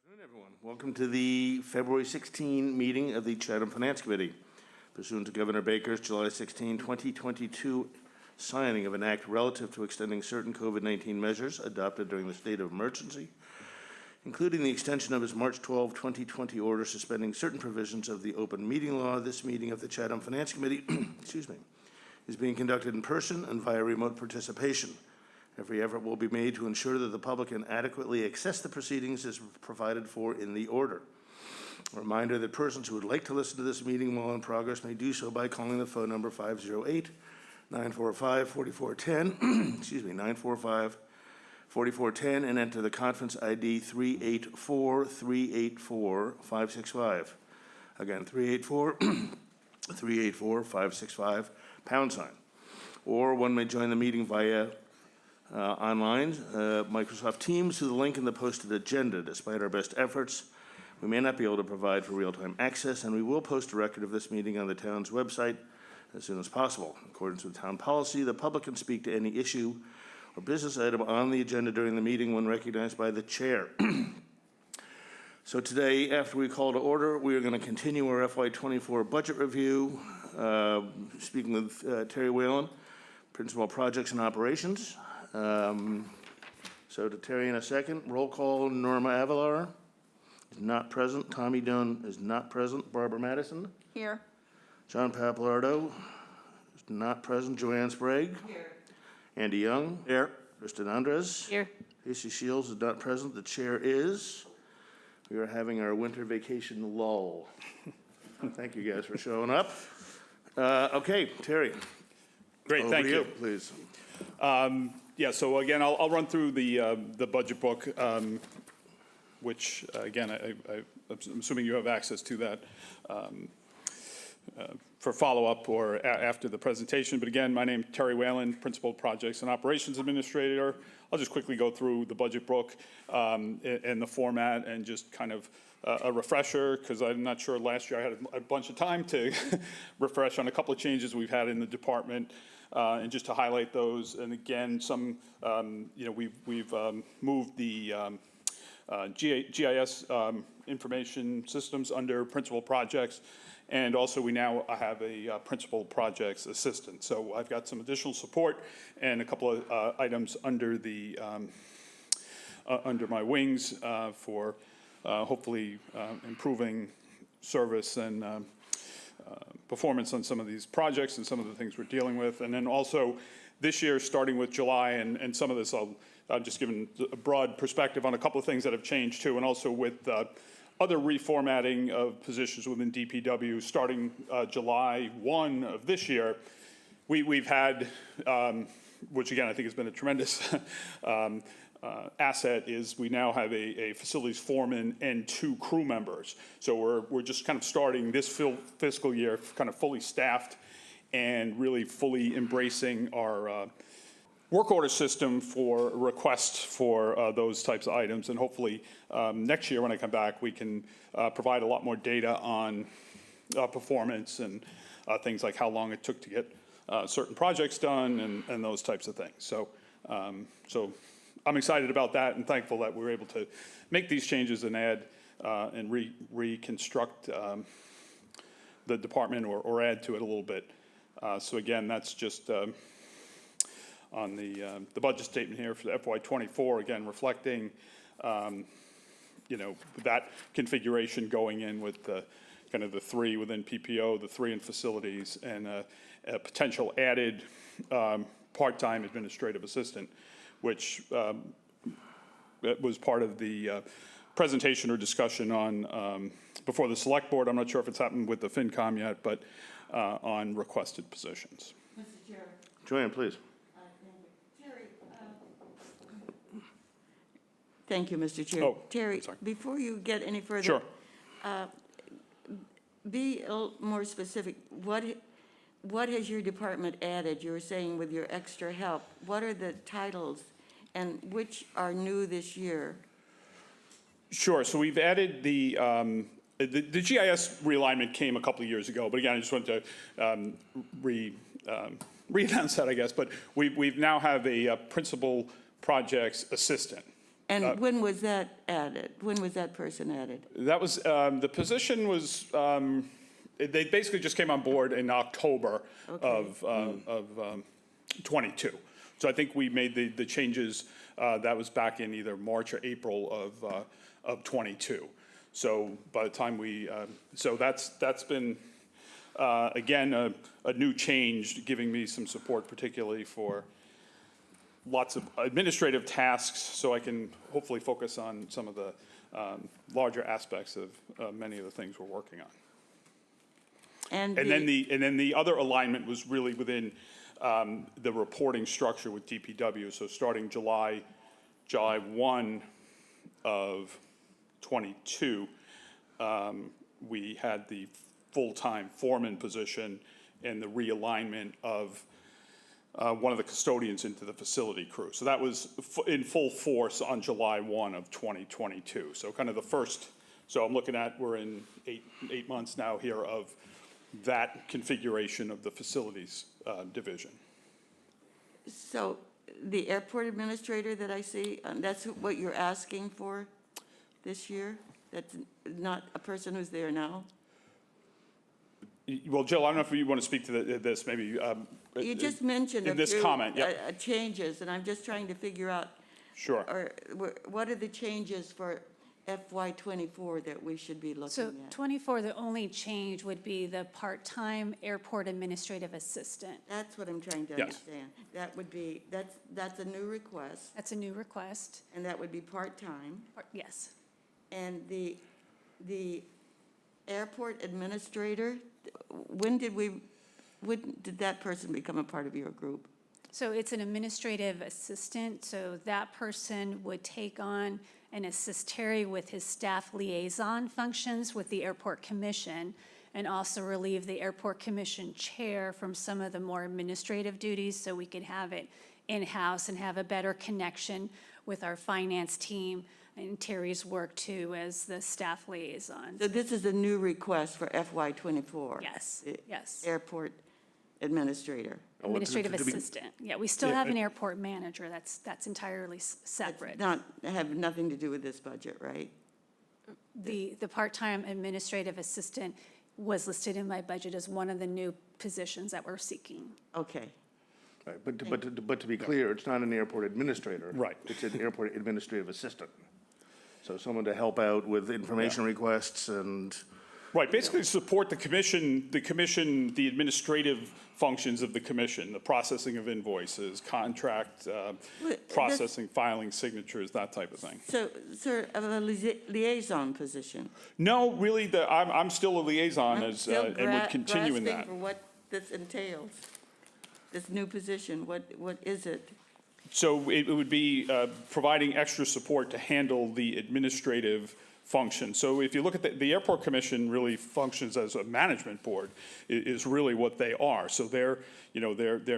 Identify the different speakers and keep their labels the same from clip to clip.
Speaker 1: Good afternoon, everyone. Welcome to the February 16 meeting of the Chatham Finance Committee. Pursuant to Governor Baker's July 16, 2022 signing of an act relative to extending certain COVID-19 measures adopted during the state of emergency, including the extension of his March 12, 2020 order suspending certain provisions of the open meeting law, this meeting of the Chatham Finance Committee is being conducted in person and via remote participation. Every effort will be made to ensure that the public can adequately access the proceedings as provided for in the order. A reminder that persons who would like to listen to this meeting while in progress may do so by calling the phone number 508-945-4410, excuse me, 945-4410, and enter the conference ID 384-384-565. Again, 384-384-565, #. Or one may join the meeting via online, Microsoft Teams, through the link in the posted agenda. Despite our best efforts, we may not be able to provide for real-time access, and we will post a record of this meeting on the town's website as soon as possible. In accordance with town policy, the public can speak to any issue or business item on the agenda during the meeting when recognized by the chair. So today, after we call to order, we are going to continue our FY24 budget review, speaking with Terry Whalen, Principal Projects and Operations. So to Terry in a second. Roll call: Norma Avalar is not present. Tommy Dunn is not present. Barbara Madison?
Speaker 2: Here.
Speaker 1: John Papalardo is not present. Joanne Sprague?
Speaker 2: Here.
Speaker 1: Andy Young?
Speaker 3: Here.
Speaker 1: Kristen Andres?
Speaker 2: Here.
Speaker 1: Casey Shields is not present. The chair is. We are having our winter vacation lull. Thank you guys for showing up. Okay, Terry.
Speaker 3: Great, thank you.
Speaker 1: Please.
Speaker 3: Yeah, so again, I'll run through the budget book, which again, I'm assuming you have access to that for follow-up or after the presentation. But again, my name is Terry Whalen, Principal Projects and Operations Administrator. I'll just quickly go through the budget book and the format and just kind of a refresher, because I'm not sure last year I had a bunch of time to refresh on a couple of changes we've had in the department. And just to highlight those, and again, some, we've moved the GIS information systems under principal projects, and also we now have a principal projects assistant. So I've got some additional support and a couple of items under the under my wings for hopefully improving service and performance on some of these projects and some of the things we're dealing with. And then also this year, starting with July, and some of this I'll just give a broad perspective on a couple of things that have changed too, and also with other reformatting of positions within DPW starting July 1 of this year. We've had, which again I think has been a tremendous asset, is we now have a facilities foreman and 2 crew members. So we're just kind of starting this fiscal year kind of fully staffed and really fully embracing our work order system for requests for those types of items. And hopefully next year when I come back, we can provide a lot more data on performance and things like how long it took to get certain projects done and those types of things. So I'm excited about that and thankful that we were able to make these changes and add and reconstruct the department or add to it a little bit. So again, that's just on the budget statement here for the FY24, again, reflecting, that configuration going in with the kind of the 3 within PPO, the 3 in facilities, and a potential added part-time administrative assistant, which was part of the presentation or discussion on before the select board. I'm not sure if it's happened with the FinCom yet, but on requested positions.
Speaker 2: Mr. Chair.
Speaker 1: Joanne, please.
Speaker 2: Thank you, Mr. Chair.
Speaker 3: Oh,
Speaker 2: Terry,
Speaker 3: sorry.
Speaker 2: before you get any further,
Speaker 3: Sure.
Speaker 2: Be a little more specific. What has your department added? You were saying with your extra help. What are the titles and which are new this year?
Speaker 3: Sure. So we've added the GIS realignment came a couple of years ago, but again, I just wanted to re-announce that, I guess. But we now have a principal projects assistant.
Speaker 2: And when was that added? When was that person added?
Speaker 3: That was, the position was, they basically just came on board in October of 22. So I think we made the changes, that was back in either March or April of 22. So by the time we, so that's been, again, a new change, giving me some support, particularly for lots of administrative tasks, so I can hopefully focus on some of the larger aspects of many of the things we're working on.
Speaker 2: And
Speaker 3: And then the other alignment was really within the reporting structure with DPW. So starting July 1 of 22, we had the full-time foreman position and the realignment of one of the custodians into the facility crew. So that was in full force on July 1 of 2022. So kind of the first, so I'm looking at, we're in eight months now here of that configuration of the facilities division.
Speaker 2: so the airport administrator that I see, that's what you're asking for this year? That's not a person who's there now?
Speaker 3: Well, Jill, I don't know if you want to speak to this, maybe.
Speaker 2: You just mentioned
Speaker 3: in
Speaker 2: a
Speaker 3: this
Speaker 2: few
Speaker 3: comment, yep.
Speaker 2: Changes, and I'm just trying to figure out.
Speaker 3: Sure.
Speaker 2: Or what are the changes for FY '24 that we should be looking
Speaker 4: So
Speaker 2: at?
Speaker 4: 24, the only change would be the part-time airport administrative assistant.
Speaker 2: That's what I'm trying to
Speaker 3: Yes.
Speaker 2: understand. That would be, that's a new request,
Speaker 4: That's a new request.
Speaker 2: and that would be part-time.
Speaker 4: Yes.
Speaker 2: And the airport administrator, when did that person become a part of your group?
Speaker 4: So it's an administrative assistant, so that person would take on and assist Terry with his staff liaison functions with the airport commission, and also relieve the airport commission chair from some of the more administrative duties, so we could have it in-house and have a better connection with our finance team and Terry's work too as the staff liaison.
Speaker 2: So this is a new request for FY '24?
Speaker 4: Yes,
Speaker 2: The
Speaker 4: yes.
Speaker 2: Airport administrator.
Speaker 4: Administrative
Speaker 1: to be-
Speaker 4: assistant. Yeah, we still have an airport manager. That's entirely separate.
Speaker 2: Have nothing to do with this budget, right?
Speaker 4: The part-time administrative assistant was listed in my budget as one of the new positions that we're seeking.
Speaker 2: Okay.
Speaker 1: Right, but to be clear, it's not an airport administrator.
Speaker 3: Right.
Speaker 1: It's an airport administrative assistant. So someone to help out with information requests and,
Speaker 3: Right, basically support the commission, the administrative functions of the commission, the processing of invoices, contract processing, filing signatures, that type of thing.
Speaker 2: So, sir, a liaison position.
Speaker 3: No, really, I'm still a liaison
Speaker 2: I'm
Speaker 3: as,
Speaker 2: still
Speaker 3: and would continue in
Speaker 2: grasping
Speaker 3: that.
Speaker 2: for what this entails, this new position. What is it?
Speaker 3: So it would be providing extra support to handle the administrative function. So if you look at the airport commission really functions as a management board, is really what they are. So they're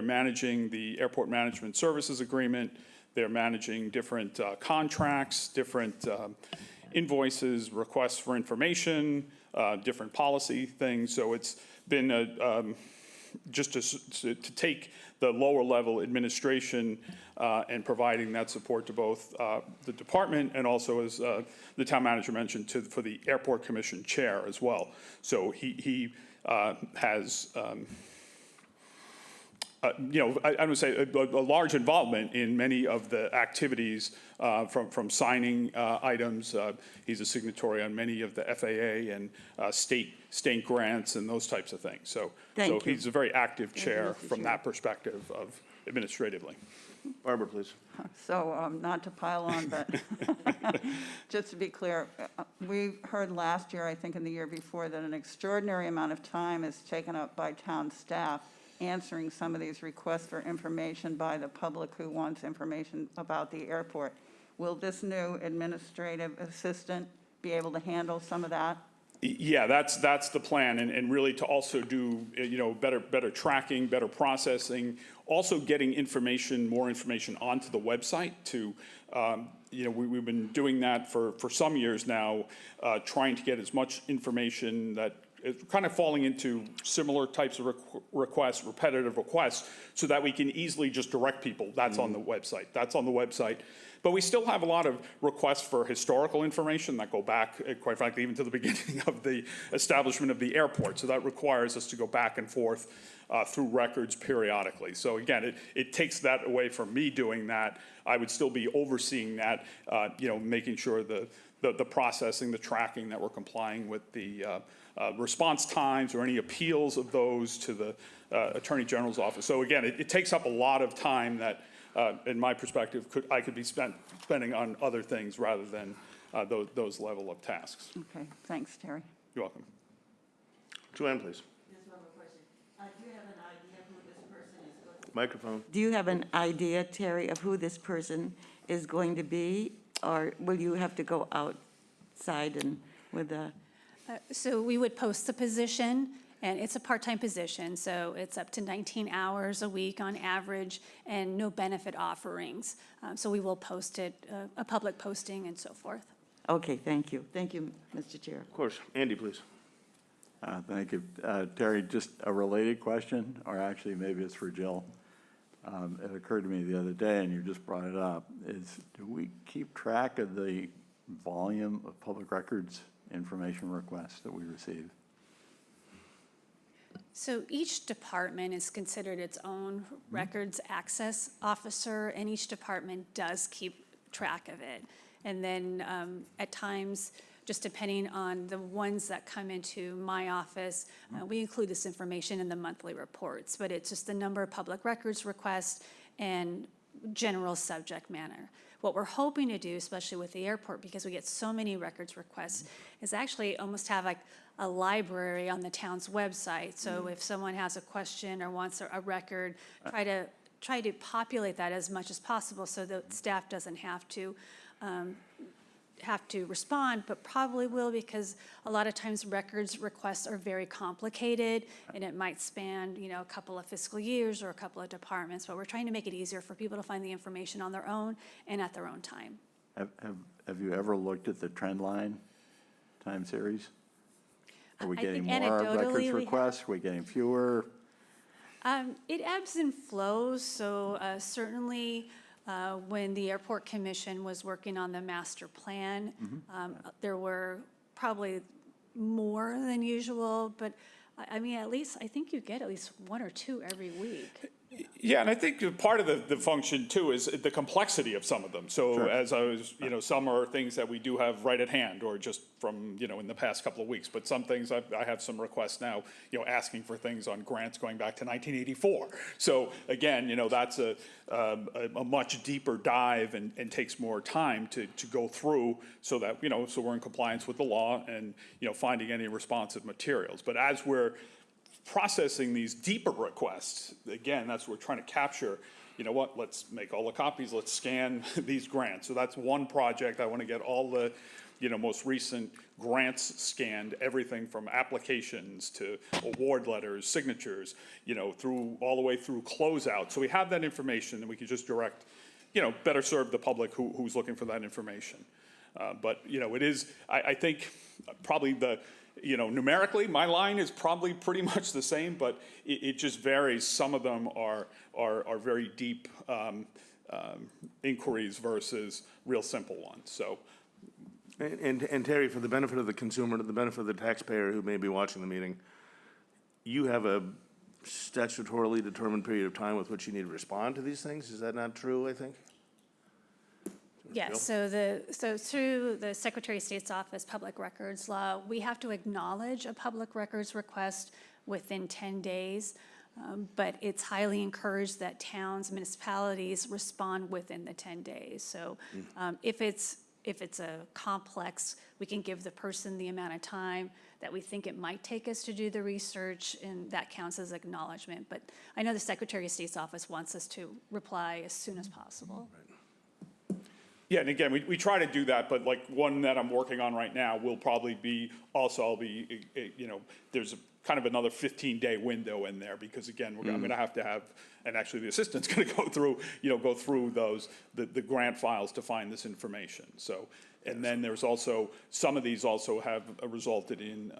Speaker 3: managing the airport management services agreement, they're managing different contracts, different invoices, requests for information, different policy things. So it's been just to take the lower level administration and providing that support to both the department and also, as the town manager mentioned, for the airport commission chair as well. So he has, I would say a large involvement in many of the activities from signing items. He's a signatory on many of the FAA and state grants and those types of things. So
Speaker 2: Thank you.
Speaker 3: he's a very active chair
Speaker 2: Mr.
Speaker 3: from
Speaker 2: Chair.
Speaker 3: that perspective of administratively.
Speaker 1: Barbara, please.
Speaker 5: So, not to pile on, but just to be clear, we heard last year, I think in the year before, that an extraordinary amount of time is taken up by town staff answering some of these requests for information by the public who wants information about the airport. Will this new administrative assistant be able to handle some of that?
Speaker 3: Yeah, that's the plan, and really to also do, better tracking, better processing, also getting more information onto the website to, we've been doing that for some years now, trying to get as much information that it's kind of falling into similar types of requests, repetitive requests, so that we can easily just direct people. That's on the website. That's on the website. But we still have a lot of requests for historical information that go back, quite frankly, even to the beginning of the establishment of the airport. So that requires us to go back and forth through records periodically. So again, it takes that away from me doing that. I would still be overseeing that, making sure the processing, the tracking, that we're complying with the response times or any appeals of those to the Attorney General's office. So again, it takes up a lot of time that, in my perspective, I could be spending on other things rather than those level of tasks.
Speaker 5: Okay, thanks, Terry.
Speaker 3: You're welcome.
Speaker 1: Joanne, please.
Speaker 2: Just one more question. Do you have an idea who this person is going to?
Speaker 1: Microphone.
Speaker 2: Do you have an idea, Terry, of who this person is going to be? Or will you have to go outside and with a?
Speaker 4: So we would post the position, and it's a part-time position, so it's up to 19 hours a week on average, and no benefit offerings. So we will post it, a public posting and so forth.
Speaker 2: Okay, thank you. Thank you, Mr. Chair.
Speaker 1: Of course. Andy, please.
Speaker 6: Thank you. Terry, just a related question, or actually maybe it's for Jill. It occurred to me the other day, and you just brought it up, do we keep track of the volume of public records information requests that we receive?
Speaker 4: So each department is considered its own records access officer, and each department does keep track of it. And then at times, just depending on the ones that come into my office, we include this information in the monthly reports, but it's just the number of public records requests and general subject matter. What we're hoping to do, especially with the airport, because we get so many records requests, is actually almost have like a library on the town's website. So if someone has a question or wants a record, try to populate that as much as possible so that staff doesn't have to respond, but probably will, because a lot of times records requests are very complicated, and it might span, a couple of fiscal years or a couple of departments, but we're trying to make it easier for people to find the information on their own and at their own time.
Speaker 6: Have you ever looked at the trend line time series? Are we
Speaker 4: I
Speaker 6: getting
Speaker 4: think
Speaker 6: more
Speaker 4: anecdotally
Speaker 6: records
Speaker 4: we have.
Speaker 6: requests? Are we getting fewer?
Speaker 4: It ebbs and flows, so certainly when the Airport Commission was working on the master plan, there were probably more than usual, but I mean, at least, I think you get at least one or two every week.
Speaker 3: Yeah, and I think part of the function too is the complexity of some of them. So
Speaker 6: Sure.
Speaker 3: as I was, some are things that we do have right at hand, or just from, in the past couple of weeks. But some things, I have some requests now, asking for things on grants going back to 1984. So again, that's a much deeper dive and takes more time to go through, so that, so we're in compliance with the law and, finding any responsive materials. But as we're processing these deeper requests, again, that's what we're trying to capture. Let's make all the copies, let's scan these grants. So that's one project. I want to get all the, most recent grants scanned, everything from applications to award letters, signatures, through all the way through closeout. So we have that information, and we can just direct, better serve the public who's looking for that information. But, it is, I think, probably numerically, my line is probably pretty much the same, but it just varies. Some of them are very deep inquiries versus real simple ones. So,
Speaker 1: And Terry, for the benefit of the consumer, to the benefit of the taxpayer who may be watching the meeting, you have a statutorily determined period of time with which you need to respond to these things. Is that not true, I think?
Speaker 4: Yes, so through the Secretary of State's Office Public Records Law, we have to acknowledge a public records request within 10 days, but it's highly encouraged that towns, municipalities respond within the 10 days. So if it's a complex, we can give the person the amount of time that we think it might take us to do the research, and that counts as acknowledgement. But I know the Secretary of State's Office wants us to reply as soon as possible.
Speaker 3: yeah, and again, we try to do that, but like one that I'm working on right now will probably be, also I'll be, there's kind of another 15-day window in there, because again, I'm gonna have, and actually the assistant's gonna go through those, the grant files to find this information. So, and then there's also, some of these also have resulted in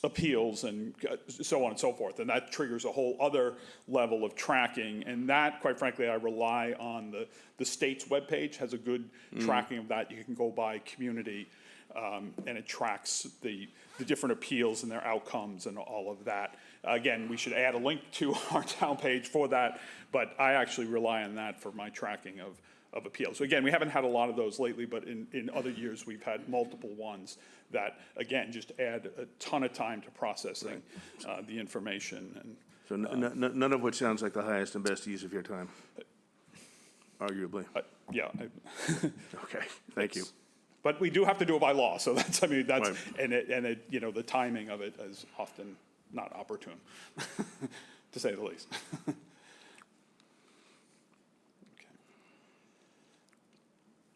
Speaker 3: appeals and so on and so forth. And that triggers a whole other level of tracking. And that, quite frankly, I rely on the state's webpage has a good tracking of that. You can go by community, and it tracks the different appeals and their outcomes and all of that. Again, we should add a link to our town page for that, but I actually rely on that for my tracking of appeals. So again, we haven't had a lot of those lately, but in other years, we've had multiple ones that, again, just add a ton of time to processing the information. And
Speaker 1: So none of which sounds like the highest and best use of your time, arguably.
Speaker 3: yeah,
Speaker 1: Okay, thank you.
Speaker 3: but we do have to do it by law, so that's, I mean, that's,
Speaker 1: Right.
Speaker 3: and it, you know, the timing of it is often not opportune, to say the least. Okay.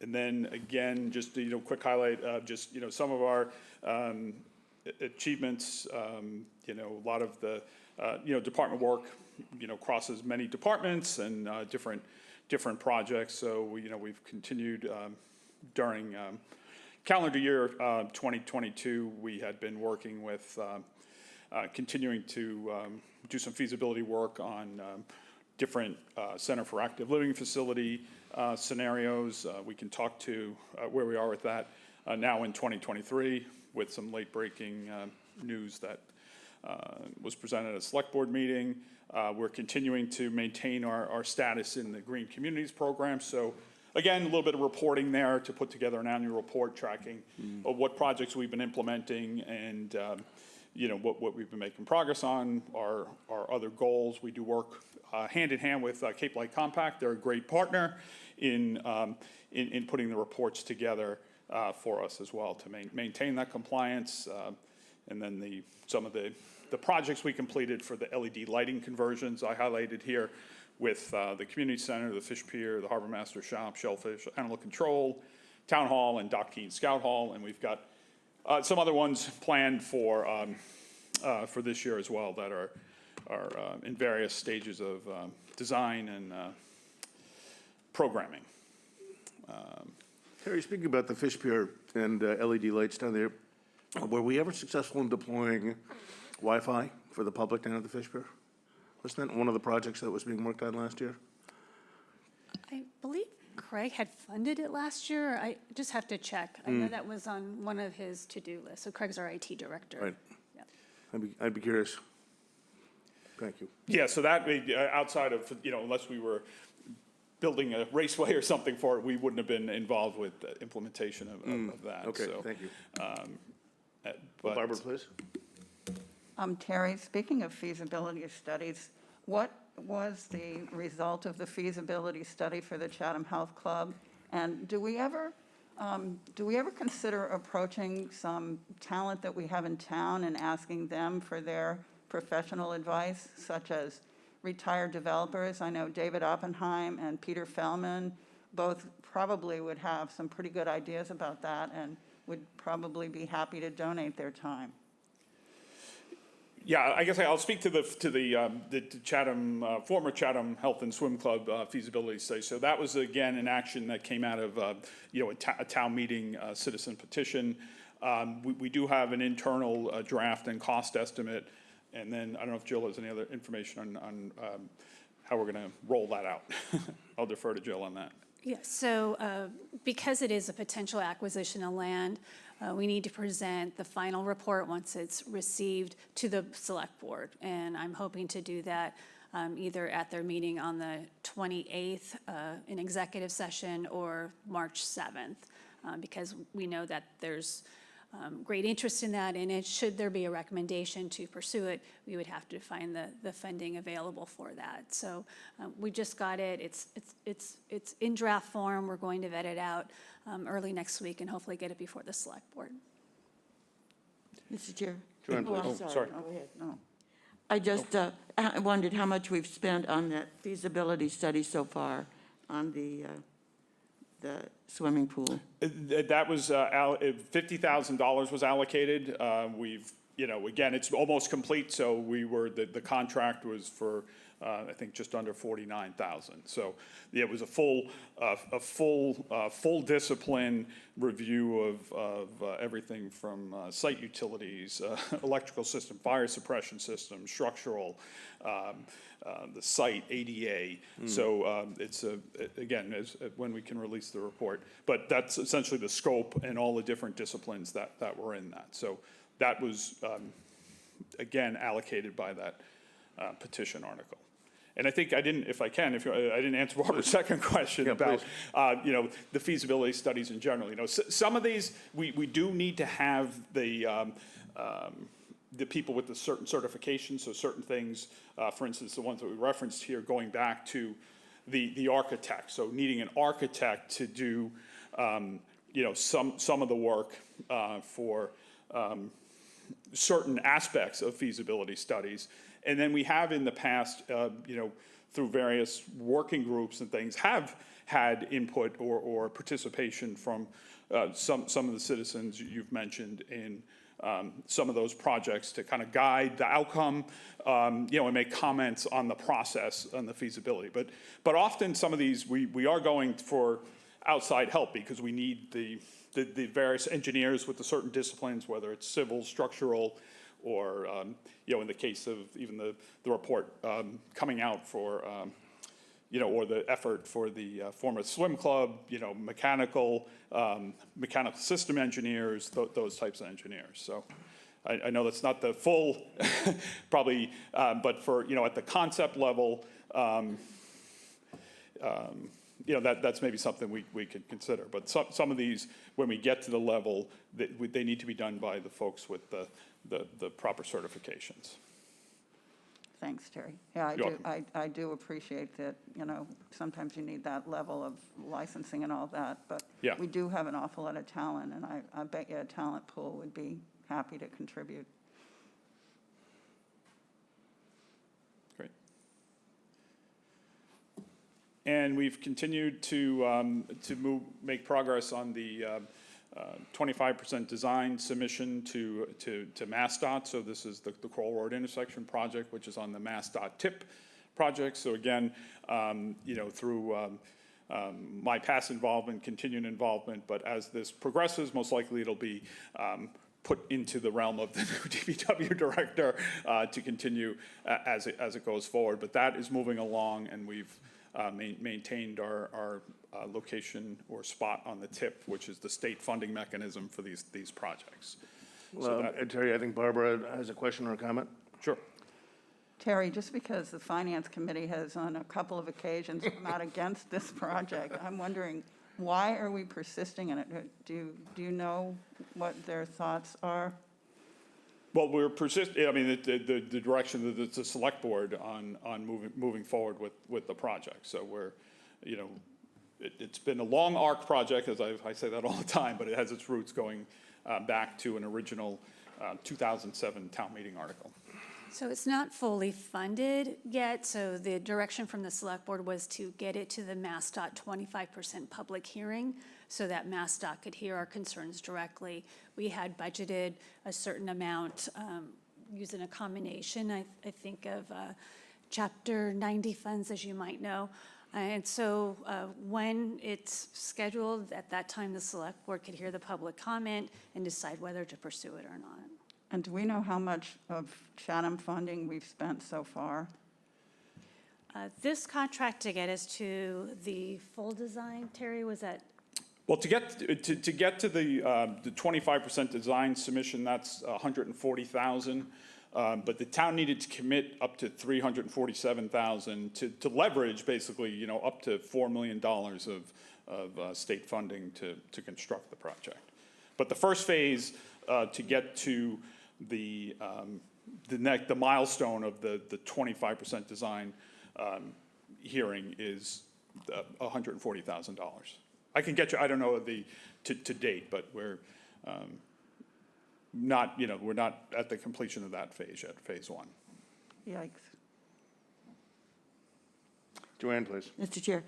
Speaker 3: And then again, just, you know, quick highlight of just, you know, some of our achievements, you know, a lot of the, you know, department work, you know, crosses many departments and different projects. So, you know, we've continued during calendar year 2022, we had been working with, continuing to do some feasibility work on different Center for Active Living facility scenarios. We can talk to where we are with that now in 2023 with some late-breaking news that was presented at a select board meeting. We're continuing to maintain our status in the Green Communities program. So again, a little bit of reporting there to put together an annual report tracking of what projects we've been implementing and you know, what we've been making progress on, our other goals. We do work hand in hand with Cape Light Compact. They're a great partner in putting the reports together for us as well to maintain that compliance. And then some of the projects we completed for the LED lighting conversions I highlighted here with the community center, the fish pier, the harbor master shop, shellfish, animal control, town hall, and Dock Keene Scout Hall. And we've got some other ones planned for this year as well that are in various stages of design and programming.
Speaker 1: Terry, speaking about the fish pier and LED lights down there, were we ever successful in deploying Wi-Fi for the public down at the fish pier? Wasn't that one of the projects that was being worked on last year?
Speaker 4: I believe Craig had funded it last year. I just have to check. I know that was on one of his to-do lists. So Craig's our IT director.
Speaker 1: Right.
Speaker 4: Yeah.
Speaker 1: I'd be curious. Thank you.
Speaker 3: Yeah, so that, outside of, you know, unless we were building a raceway or something for it, we wouldn't have been involved with the implementation of that.
Speaker 1: Okay,
Speaker 3: So,
Speaker 1: thank you.
Speaker 3: but-
Speaker 1: Barbara, please.
Speaker 5: Terry, speaking of feasibility studies, what was the result of the feasibility study for the Chatham Health Club? And do we ever consider approaching some talent that we have in town and asking them for their professional advice, such as retired developers? I know David Oppenheim and Peter Fellman both probably would have some pretty good ideas about that and would probably be happy to donate their time.
Speaker 3: Yeah, I guess I'll speak to the Chatham, former Chatham Health and Swim Club feasibility study. So that was, again, an action that came out of, you know, a town meeting citizen petition. We do have an internal draft and cost estimate. And then I don't know if Jill has any other information on how we're going to roll that out. I'll defer to Jill on that.
Speaker 4: Yes, so because it is a potential acquisition of land, we need to present the final report once it's received to the select board. And I'm hoping to do that either at their meeting on the 28th in executive session or March 7th, because we know that there's great interest in that, and should there be a recommendation to pursue it, we would have to find the funding available for that. So we just got it. It's in draft form. We're going to vet it out early next week and hopefully get it before the select board.
Speaker 2: Mr. Chair?
Speaker 1: Joanne,
Speaker 2: Oh, I'm
Speaker 1: please.
Speaker 3: sorry.
Speaker 2: Go ahead.
Speaker 5: No.
Speaker 2: I just I wondered how much we've spent on that feasibility study so far on the swimming pool.
Speaker 3: That was, $50,000 was allocated. We've, you know, again, it's almost complete, so the contract was for I think just under 49,000. So yeah, it was a full discipline review of everything from site utilities, electrical system, fire suppression system, structural, the site, ADA. So it's again, when we can release the report. But that's essentially the scope and all the different disciplines that were in that. So that was, again, allocated by that petition article. And I think I didn't, if I didn't answer Barbara's second question
Speaker 1: Yeah,
Speaker 3: about, the feasibility studies in general. Some of these, we do need to have the people with the certain certifications, so certain things, for instance, the ones that we referenced here, going back to the architect. So needing an architect to do, some of the work for certain aspects of feasibility studies. And then we have in the past, through various working groups and things, have had input or participation from some of the citizens you've mentioned in some of those projects to kind of guide the outcome, and make comments on the process and the feasibility. But often some of these, we are going for outside help because we need the various engineers with the certain disciplines, whether it's civil, structural, or, in the case of even the report coming out for, or the effort for the former swim club, mechanical system engineers, those types of engineers. So I know that's not the full, probably, but for, at the concept level, that's maybe something we could consider. But some of these, when we get to the level, they need to be done by the folks with the proper certifications.
Speaker 5: Thanks, Terry. Yeah,
Speaker 3: You're welcome.
Speaker 5: I do appreciate that, sometimes you need that level of licensing and all that, but
Speaker 3: Yeah.
Speaker 5: we do have an awful lot of talent, and I bet you a talent pool would be happy to contribute.
Speaker 3: Great. And we've continued to make progress on the 25% design submission to MassDOT. So this is the Kroll Road intersection project, which is on the MassDOT TIP project. So again, through my past involvement, continued involvement, but as this progresses, most likely it'll be put into the realm of the new DPW director to continue as it goes forward. But that is moving along, and we've maintained our location or spot on the TIP, which is the state funding mechanism for these projects.
Speaker 1: Well, Terry, I think Barbara has a question or a comment.
Speaker 3: Sure.
Speaker 5: Terry, just because the Finance Committee has on a couple of occasions come out against this project, I'm wondering, why are we persisting in it? Do you know what their thoughts are?
Speaker 3: Well, we're persisting. I mean, the direction that the select board on moving forward with the project. So we're, it's been a long arc project, as I say that all the time, but it has its roots going back to an original 2007 town meeting article.
Speaker 4: So it's not fully funded yet, so the direction from the select board was to get it to the MassDOT 25% public hearing so that MassDOT could hear our concerns directly. We had budgeted a certain amount using a combination, I think, of Chapter 90 funds, as you might know. And so when it's scheduled, at that time, the select board could hear the public comment and decide whether to pursue it or not.
Speaker 5: And do we know how much of Chatham funding we've spent so far?
Speaker 4: This contract to get us to the full design, Terry, was that?
Speaker 3: Well, to get to the 25% design submission, that's $140,000. But the town needed to commit up to $347,000 to leverage basically, up to $4 million of state funding to construct the project. But the first phase to get to the milestone of the 25% design hearing is $140,000. I can get you. I don't know to date, but we're not. We're not at the completion of that phase yet. Phase one.
Speaker 5: Yikes.
Speaker 1: Joanne, please.
Speaker 2: Mr. Chair,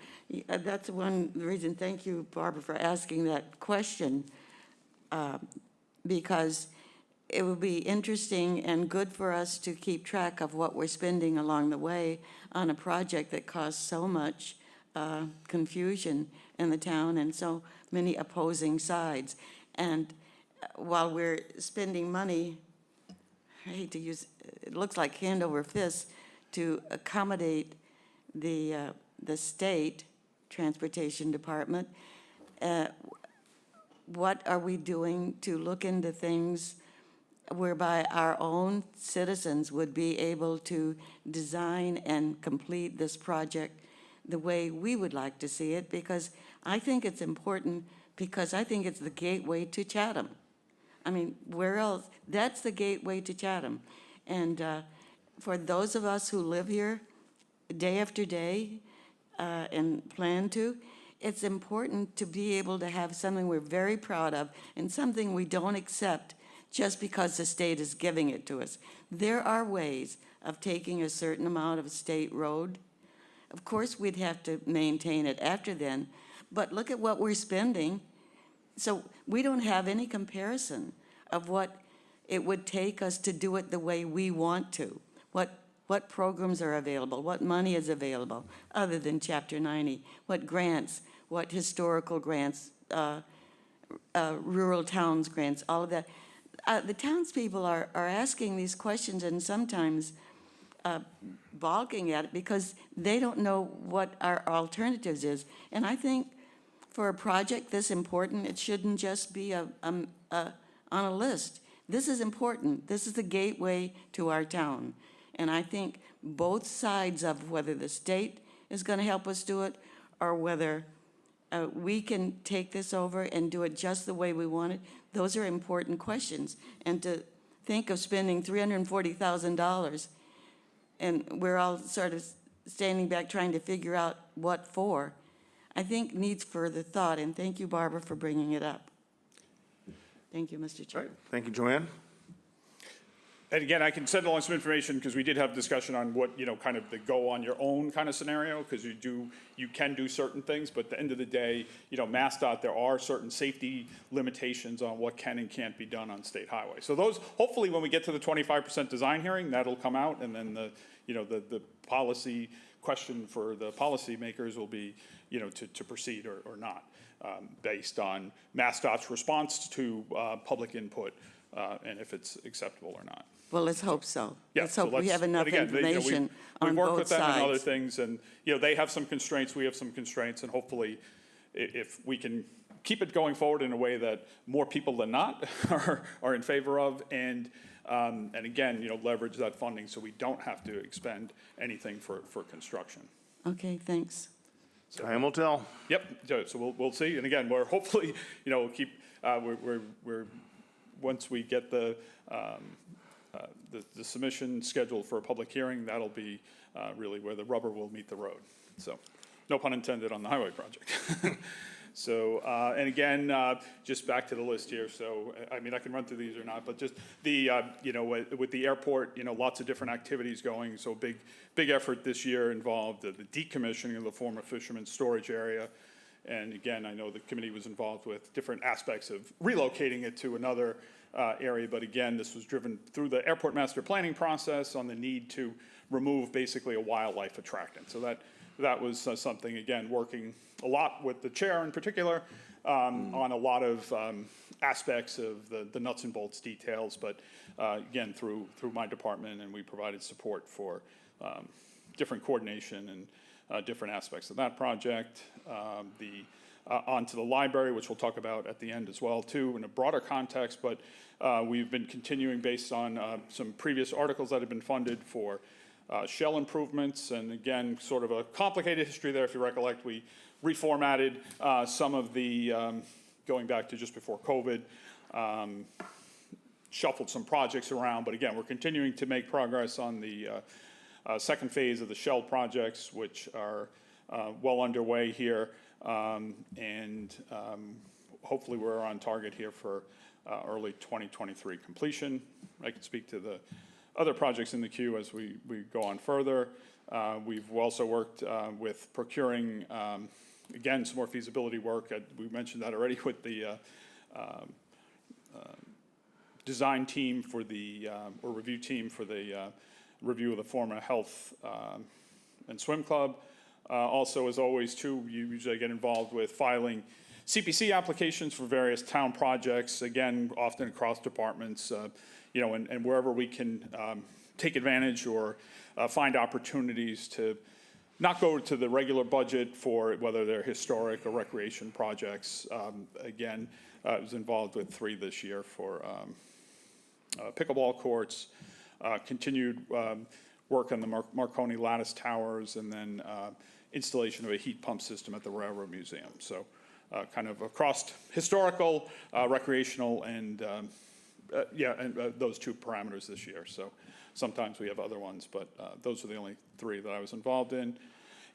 Speaker 2: that's one reason, thank you, Barbara, for asking that question, because it would be interesting and good for us to keep track of what we're spending along the way on a project that caused so much confusion in the town and so many opposing sides. And while we're spending money, I hate to use, it looks like hand over fist to accommodate the state transportation department, what are we doing to look into things whereby our own citizens would be able to design and complete this project the way we would like to see it? Because I think it's important, because I think it's the gateway to Chatham. I mean, where else? That's the gateway to Chatham. And for those of us who live here day after day and plan to, it's important to be able to have something we're very proud of and something we don't accept just because the state is giving it to us. There are ways of taking a certain amount of state road. Of course, we'd have to maintain it after then, but look at what we're spending. So we don't have any comparison of what it would take us to do it the way we want to. What programs are available, what money is available, other than Chapter 90, what grants, what historical grants, rural towns grants, all of that. The townspeople are asking these questions and sometimes balking at it because they don't know what our alternatives is. And I think for a project this important, it shouldn't just be on a list. This is important. This is the gateway to our town. And I think both sides of whether the state is going to help us do it or whether we can take this over and do it just the way we want it, those are important questions. And to think of spending $340,000 and we're all sort of standing back trying to figure out what for, I think needs further thought. And thank you, Barbara, for bringing it up. Thank you, Mr.
Speaker 1: All
Speaker 2: Chair.
Speaker 1: right, thank you, Joanne.
Speaker 3: And again, I can send along some information because we did have discussion on what, kind of the go on your own kind of scenario, because you can do certain things, but at the end of the day, MassDOT, there are certain safety limitations on what can and can't be done on state highways. So those, hopefully when we get to the 25% design hearing, that'll come out, and then the policy question for the policymakers will be, to proceed or not, based on MassDOT's response to public input, and if it's acceptable or not.
Speaker 2: Well, let's hope so.
Speaker 3: Yeah,
Speaker 2: Let's
Speaker 3: so
Speaker 2: hope we have enough
Speaker 3: and again,
Speaker 2: information
Speaker 3: we've
Speaker 2: on
Speaker 3: worked
Speaker 2: both
Speaker 3: with them on other
Speaker 2: sides.
Speaker 3: things, and, they have some constraints, we have some constraints, and hopefully, if we can keep it going forward in a way that more people than not are in favor of, and again, leverage that funding so we don't have to expend anything for construction.
Speaker 2: Okay, thanks.
Speaker 1: Time will tell.
Speaker 3: Yep, so we'll see, and again, we're hopefully, we'll keep, we're once we get the submission scheduled for a public hearing, that'll be really where the rubber will meet the road. So, no pun intended on the highway project. So, and again, just back to the list here. So, I mean, I can run through these or not, but just the, with the airport, lots of different activities going. So, big effort this year involved the decommissioning of the former fisherman's storage area. And again, I know the committee was involved with different aspects of relocating it to another area, but again, this was driven through the airport master planning process on the need to remove basically a wildlife attractant. So that was something, again, working a lot with the chair in particular on a lot of aspects of the nuts and bolts details, but again, through my department, and we provided support for different coordination and different aspects of that project. Onto the library, which we'll talk about at the end as well, too, in a broader context, but we've been continuing based on some previous articles that have been funded for shell improvements, and again, sort of a complicated history there. If you recollect, we reformatted some of the, going back to just before COVID, shuffled some projects around, but again, we're continuing to make progress on the second phase of the shell projects, which are well underway here, and hopefully we're on target here for early 2023 completion. I can speak to the other projects in the queue as we go on further. We've also worked with procuring, again, some more feasibility work. We mentioned that already with the design team for the, or review team for the review of the former health and swim club. Also, as always, too, you usually get involved with filing CPC applications for various town projects, again, often across departments, you know, and wherever we can take advantage or find opportunities to not go to the regular budget for whether they're historic or recreation projects. Again, I was involved with 3 this year for pickleball courts, continued work on the Marconi Lattice Towers, and then installation of a heat pump system at the Railroad Museum. So kind of across historical, recreational, and those 2 parameters this year. So sometimes we have other ones, but those are the only 3 that I was involved in.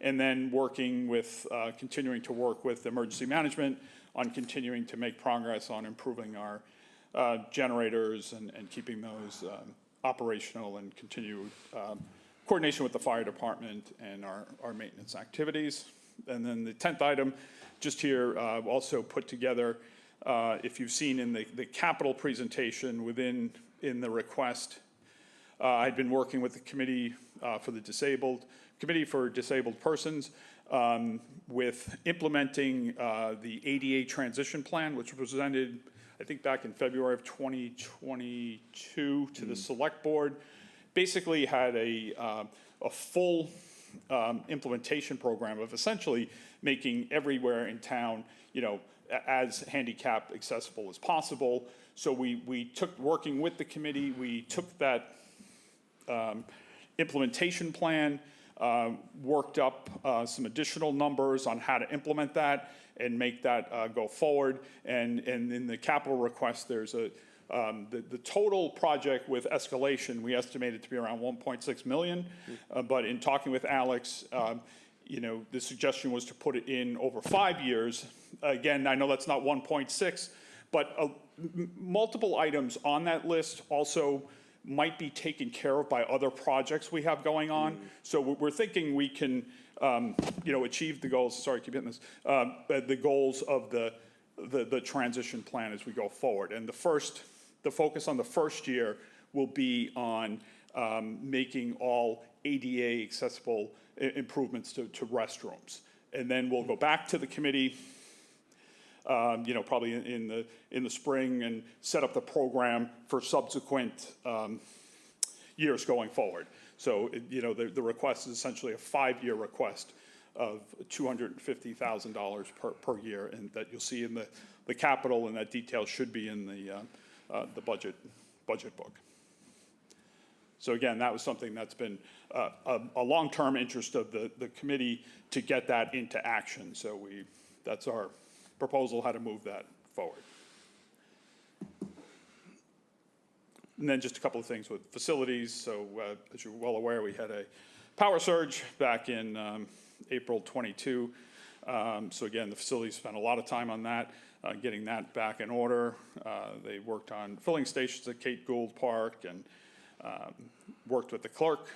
Speaker 3: And then working with, continuing to work with emergency management on continuing to make progress on improving our generators and keeping those operational, and continued coordination with the fire department and our maintenance activities. And then the 10th item, just here, also put together, if you've seen in the capital presentation in the request, I'd been working with the committee for the Committee for Disabled Persons with implementing the ADA transition plan, which was presented, I think, back in February of 2022 to the select board. Basically had a full implementation program of essentially making everywhere in town, you know, as handicap accessible as possible. So we took, working with the committee, we took that implementation plan, worked up some additional numbers on how to implement that and make that go forward. And in the capital request, there's the total project with escalation, we estimated to be around 1.6 million. But in talking with Alex, you know, the suggestion was to put it in over 5 years. Again, I know that's not 1.6, but multiple items on that list also might be taken care of by other projects we have going on. So we're thinking we can, you know, achieve the goals. Sorry, keep hitting this. The goals of the transition plan as we go forward. And the focus on the first year will be on making all ADA accessible improvements to restrooms. And then we'll go back to the committee, you know, probably in the spring, and set up the program for subsequent years going forward. So, you know, the request is essentially a 5-year request of $250,000 per year, and that you'll see in the capital, and that detail should be in the budget book. So again, that was something that's been a long-term interest of the committee to get that into action. So that's our proposal, how to move that forward. And then just a couple of things with facilities. So as you're well aware, we had a power surge back in April 22. So again, the facilities spent a lot of time on that, getting that back in order. They worked on filling stations at Kate Gould Park, and worked with the clerk.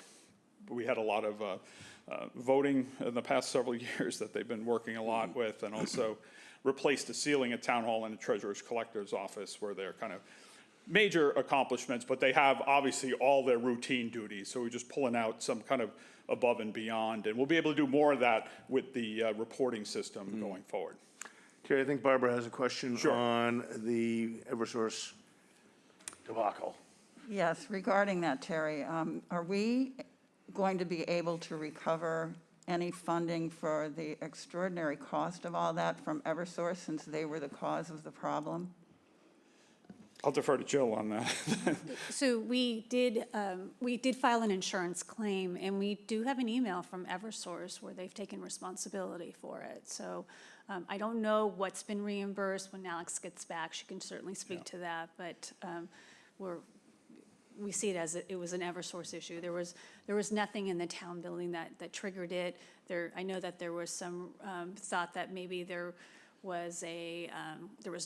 Speaker 3: We had a lot of voting in the past several years that they've been working a lot with, and also replaced the ceiling at Town Hall and the Treasurer's Collector's Office, where they're kind of major accomplishments, but they have obviously all their routine duties. So we're just pulling out some kind of above and beyond, and we'll be able to do more of that with the reporting system going forward.
Speaker 1: Terry, I think Barbara has a question
Speaker 3: Sure.
Speaker 1: on the Eversource debacle.
Speaker 5: Yes, regarding that, Terry, are we going to be able to recover any funding for the extraordinary cost of all that from Eversource, since they were the cause of the problem?
Speaker 3: I'll defer to Jill on that.
Speaker 4: So we did file an insurance claim, and we do have an email from Eversource where they've taken responsibility for it. So I don't know what's been reimbursed. When Alex gets back, she can certainly speak to that, but we see it as it was an Eversource issue. There was nothing in the town building that triggered it. I know that there was some thought that maybe there was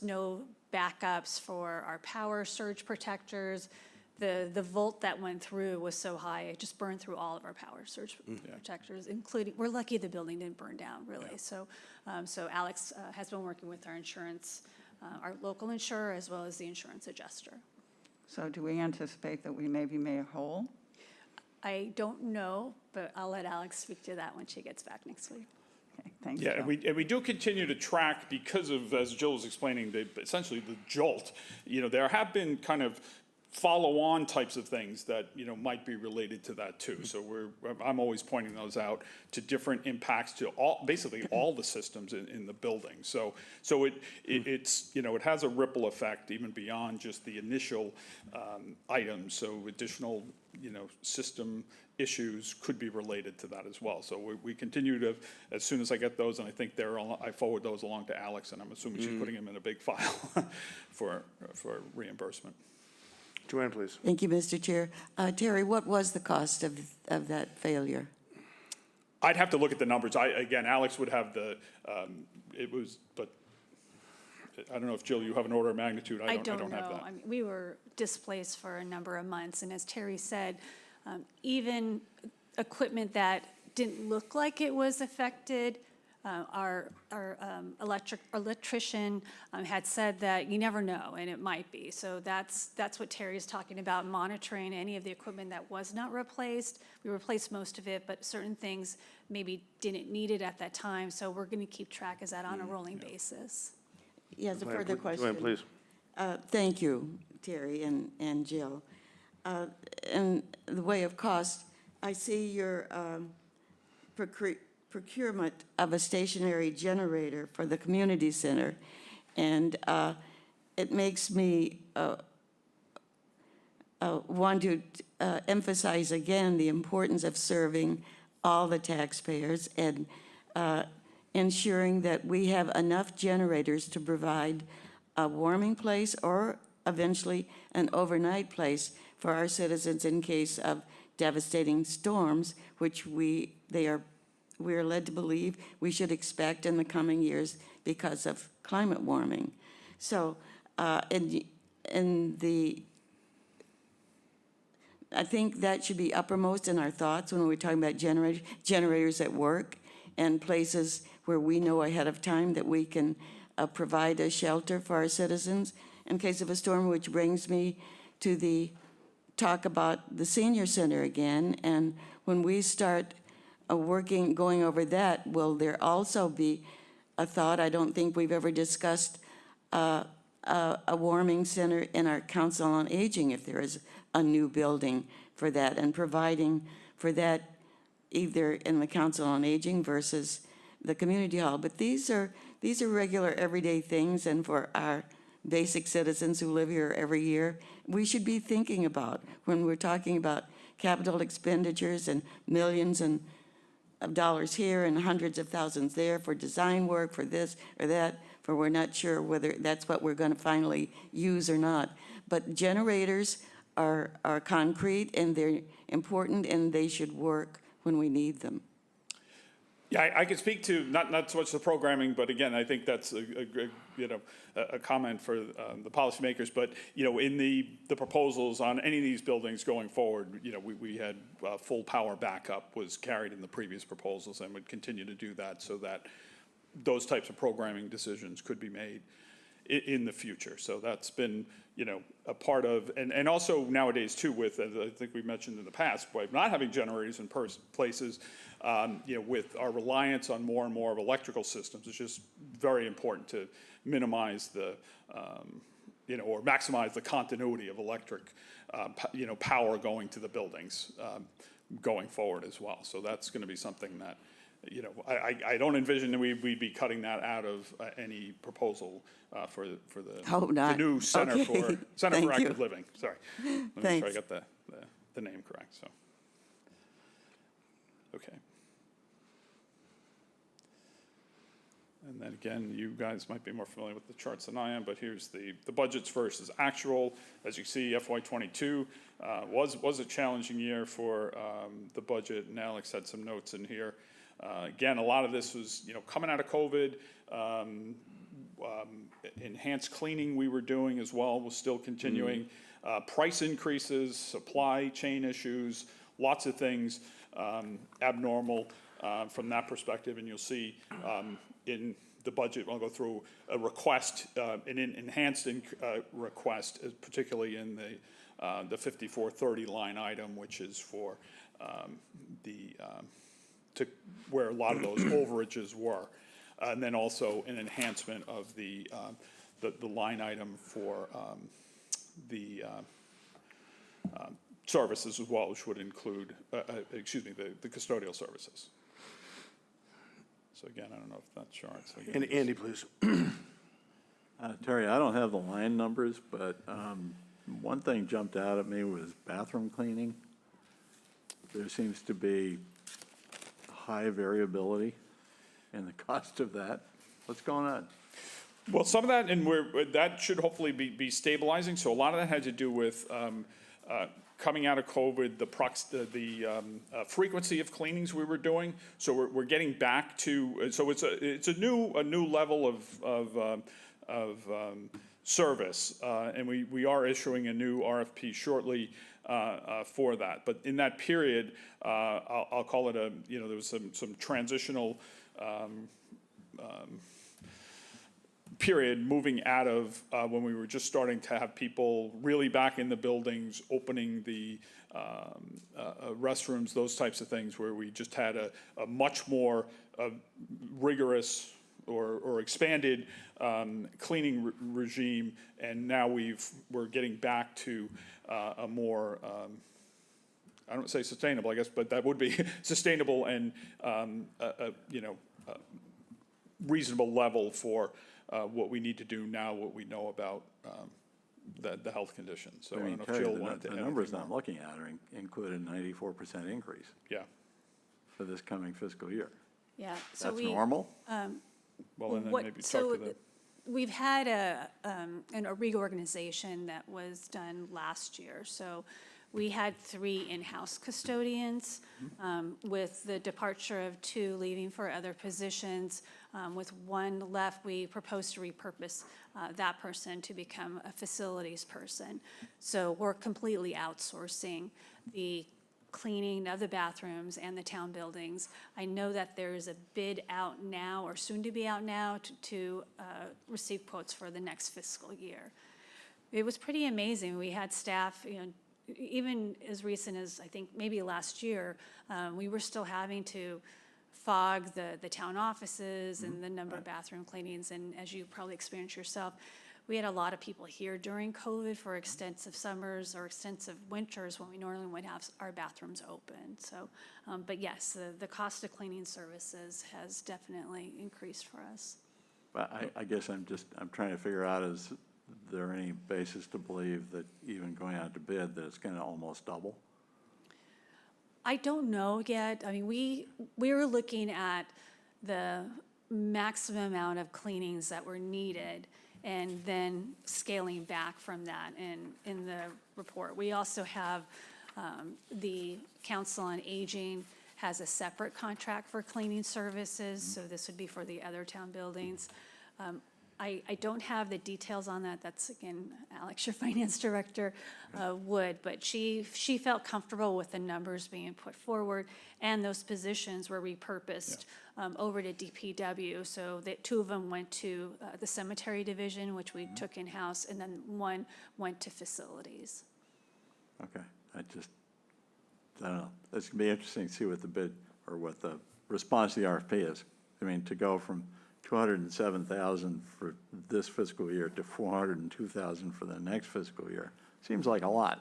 Speaker 4: no backups for our power surge protectors. The volt that went through was so high, it just burned through all of our power surge protectors, including, we're lucky the building didn't burn down, really. Yeah. So Alex has been working with our insurance, our local insurer, as well as the insurance adjuster.
Speaker 5: So do we anticipate that we may be made whole?
Speaker 4: I don't know, but I'll let Alex speak to that when she gets back next week.
Speaker 5: Okay, thanks,
Speaker 3: Yeah,
Speaker 5: Jill.
Speaker 3: and we do continue to track because of, as Jill was explaining, essentially the jolt. There have been kind of follow-on types of things that, might be related to that too. So I'm always pointing those out to different impacts to basically all the systems in the building. So it's, it has a ripple effect even beyond just the initial items. So additional, system issues could be related to that as well. So we continue to, as soon as I get those, and I think I forward those along to Alex, and I'm assuming she's putting them in a big file for reimbursement.
Speaker 1: Joanne, please.
Speaker 2: Thank you, Mr. Chair. Terry, what was the cost of that failure?
Speaker 3: I'd have to look at the numbers. Again, Alex would have but I don't know if, Jill, you have an order of magnitude. I don't have
Speaker 4: know.
Speaker 3: that.
Speaker 4: I mean, we were displaced for a number of months, and as Terry said, even equipment that didn't look like it was affected, our electrician had said that you never know, and it might be. So that's what Terry is talking about, monitoring any of the equipment that was not replaced. We replaced most of it, but certain things maybe didn't need it at that time. So we're going to keep track of that on a rolling basis.
Speaker 2: Yes, a further question.
Speaker 1: Joanne, please.
Speaker 2: Thank you, Terry and Jill. In the way of cost, I see your procurement of a stationary generator for the community center, and it makes me want to emphasize again the importance of serving all the taxpayers and ensuring that we have enough generators to provide a warming place or eventually an overnight place for our citizens in case of devastating storms, which we are led to believe we should expect in the coming years because of climate warming. So, I think that should be uppermost in our thoughts when we're talking about generators at work and places where we know ahead of time that we can provide a shelter for our citizens in case of a storm, which brings me to the talk about the senior center again. And when we start going over that, will there also be a thought? I don't think we've ever discussed a warming center in our Council on Aging, if there is a new building for that, and providing for that either in the Council on Aging versus the community hall. But these are regular everyday things, and for our basic citizens who live here every year, we should be thinking about when we're talking about capital expenditures and millions of dollars here and hundreds of thousands there for design work, for this or that, for we're not sure whether that's what we're going to finally use or not. But generators are concrete, and they're important, and they should work when we need them.
Speaker 3: Yeah, I can speak to not so much the programming, but again, I think that's a comment for the policymakers. But in the proposals on any of these buildings going forward, we had full power backup was carried in the previous proposals, and would continue to do that so that those types of programming decisions could be made in the future. So that's been a part of, and also nowadays too, with, as I think we mentioned in the past, by not having generators in places, with our reliance on more and more of electrical systems, it's just very important to minimize the, or maximize the continuity of electric, power going to the buildings going forward as well. So that's going to be something that, I don't envision that we'd be cutting that out of any proposal for the new Center
Speaker 2: Okay.
Speaker 3: for
Speaker 2: Thank
Speaker 3: Active
Speaker 2: you.
Speaker 3: Living. Sorry. Let me make
Speaker 2: Thanks.
Speaker 3: sure I got the name correct. So, okay. And then again, you guys might be more familiar with the charts than I am, but here's the budgets versus actual. As you see, FY22 was a challenging year for the budget, and Alex had some notes in here. Again, a lot of this was, coming out of COVID. Enhanced cleaning we were doing as well was still continuing. Price increases, supply chain issues, lots of things abnormal. from that perspective, and you'll see in the budget, I'll go through a request, an enhanced request, particularly in the 5430 line item, which is for to where a lot of those overages were. And then also an enhancement of the line item for the services as well, which would include, the custodial services. So again, I don't know if that's short. So again,
Speaker 1: Andy, please.
Speaker 6: Terry, I don't have the line numbers, but one thing jumped out at me was bathroom cleaning. There seems to be high variability in the cost of that. What's going on?
Speaker 3: Well, some of that, and that should hopefully be stabilizing. So a lot of that had to do with coming out of COVID, the frequency of cleanings we were doing. So we're getting back to, so it's a new level of service, and we are issuing a new RFP shortly for that. But in that period, I'll call it there was some transitional period moving out of when we were just starting to have people really back in the buildings, opening the restrooms, those types of things, where we just had a much more rigorous or expanded cleaning regime, and now we're getting back to a more I don't say sustainable, I guess, but that would be sustainable and reasonable level for what we need to do now, what we know about the health conditions. So I don't know if
Speaker 6: Terry,
Speaker 3: Jill wanted to add
Speaker 6: the numbers
Speaker 3: anything
Speaker 6: I'm
Speaker 3: more.
Speaker 6: looking at include a 94% increase
Speaker 3: Yeah,
Speaker 6: for this coming fiscal year.
Speaker 4: Yeah. So
Speaker 6: That's
Speaker 4: we,
Speaker 6: normal?
Speaker 3: well, and then
Speaker 4: what,
Speaker 3: maybe
Speaker 4: so
Speaker 3: talk to the.
Speaker 4: we've had a reorganization that was done last year. So we had 3 in-house custodians, with the departure of 2 leaving for other positions. With 1 left, we proposed to repurpose that person to become a facilities person. So we're completely outsourcing the cleaning of the bathrooms and the town buildings. I know that there is a bid out now, or soon to be out now, to receive quotes for the next fiscal year. It was pretty amazing. We had staff, even as recent as, I think, maybe last year, we were still having to fog the town offices and the number of bathroom cleanings. And as you probably experienced yourself, we had a lot of people here during COVID for extensive summers or extensive winters when we normally would have our bathrooms open. So, but yes, the cost of cleaning services has definitely increased for us.
Speaker 6: But I guess I'm trying to figure out, is there any basis to believe that even going out to bid, that it's going to almost double?
Speaker 4: I don't know yet. I mean, we were looking at the maximum amount of cleanings that were needed and then scaling back from that in the report. We also have the Council on Aging has a separate contract for cleaning services, so this would be for the other town buildings. I don't have the details on that. That's, again, Alex, your finance director, would, but she felt comfortable with the numbers being put forward, and those positions were repurposed over to DPW. So that 2 of them went to the cemetery division, which we took in-house, and then 1 went to facilities.
Speaker 6: Okay, I don't know. It's going to be interesting to see what the bid, or what the response to the RFP is. I mean, to go from 207,000 for this fiscal year to 402,000 for the next fiscal year seems like a lot.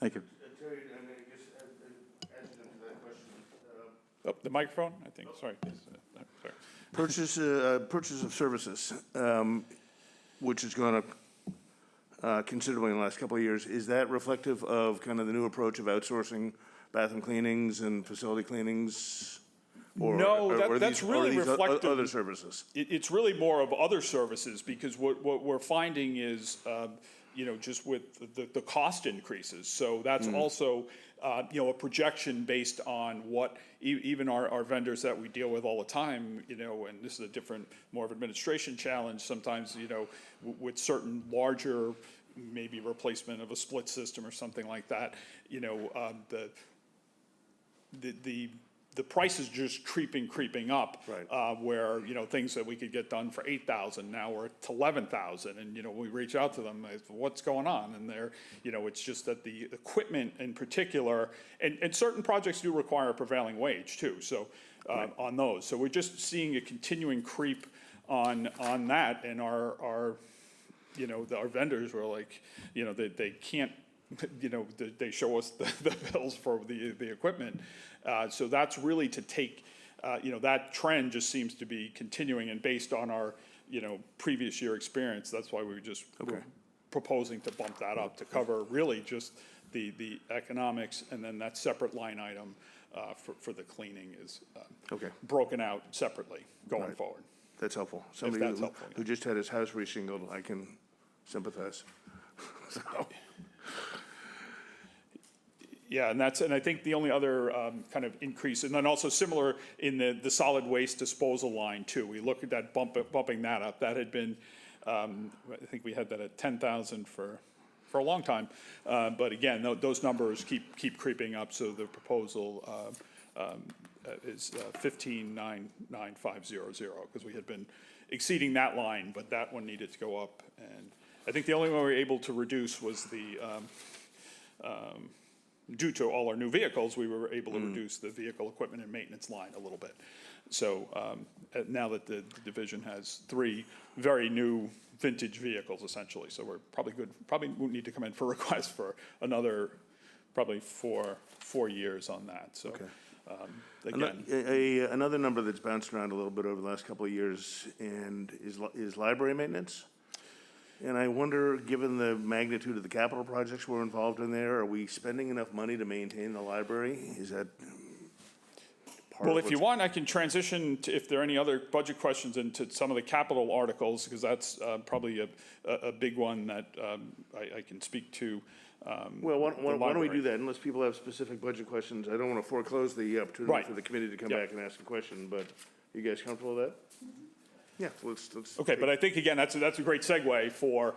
Speaker 6: Thank you.
Speaker 1: Terry, I guess, adjunct to that question.
Speaker 3: Oh, the microphone, I think, sorry.
Speaker 1: Sorry. Purchase of services, which has gone up considerably in the last couple of years. Is that reflective of kind of the new approach of outsourcing bathroom cleanings and facility cleanings?
Speaker 3: No, that's really reflective.
Speaker 1: Other services?
Speaker 3: It's really more of other services, because what we're finding is, just with the cost increases. So that's also, a projection based on what even our vendors that we deal with all the time, and this is a different, more of administration challenge sometimes, with certain larger maybe replacement of a split system or something like that, you know, the price is just creeping up.
Speaker 1: Right.
Speaker 3: Where, you know, things that we could get done for $8,000, now we're at $11,000. And, you know, we reach out to them, what's going on? And they're, you know, it's just that the equipment in particular, and certain projects do require a prevailing wage too, so, on those. So we're just seeing a continuing creep on that, and our you know, our vendors were like, you know, they can't, you know, they show us the bills for the equipment. So that's really to take, you know, that trend just seems to be continuing, and based on our, you know, previous year experience, that's why we just were proposing to bump that up to cover really just the economics, and then that separate line item for the cleaning is broken out separately going
Speaker 1: Right.
Speaker 3: forward.
Speaker 1: That's helpful. Somebody
Speaker 3: that's helpful,
Speaker 1: who just had his house reshingled, I can sympathize. So,
Speaker 3: Yeah, and I think the only other kind of increase, and then also similar in the solid waste disposal line too. We looked at that bumping that up. That had been, I think we had that at 10,000 for a long time. But again, those numbers keep creeping up. So the proposal is 15,99500, because we had been exceeding that line, but that one needed to go up. And I think the only one we were able to reduce was the due to all our new vehicles, we were able to reduce the vehicle equipment and maintenance line a little bit. So now that the division has 3 very new vintage vehicles, essentially, so we're probably won't need to come in for requests for another, probably 4 years on that, so. Again,
Speaker 1: another number that's bounced around a little bit over the last couple of years is library maintenance. And I wonder, given the magnitude of the capital projects we're involved in there, are we spending enough money to maintain the library? Is that part
Speaker 3: well,
Speaker 1: of
Speaker 3: if you
Speaker 1: what's-
Speaker 3: want, I can transition to, if there are any other budget questions, into some of the capital articles, because that's probably a big one that I can speak to.
Speaker 1: Well, why don't we
Speaker 3: library.
Speaker 1: do that, unless people have specific budget questions? I don't want to foreclose the opportunity
Speaker 3: Right.
Speaker 1: for the committee to come
Speaker 3: Yeah.
Speaker 1: back and ask a question, but you guys comfortable with that? Yeah, let's.
Speaker 3: Okay, but I think, again, that's a great segue for,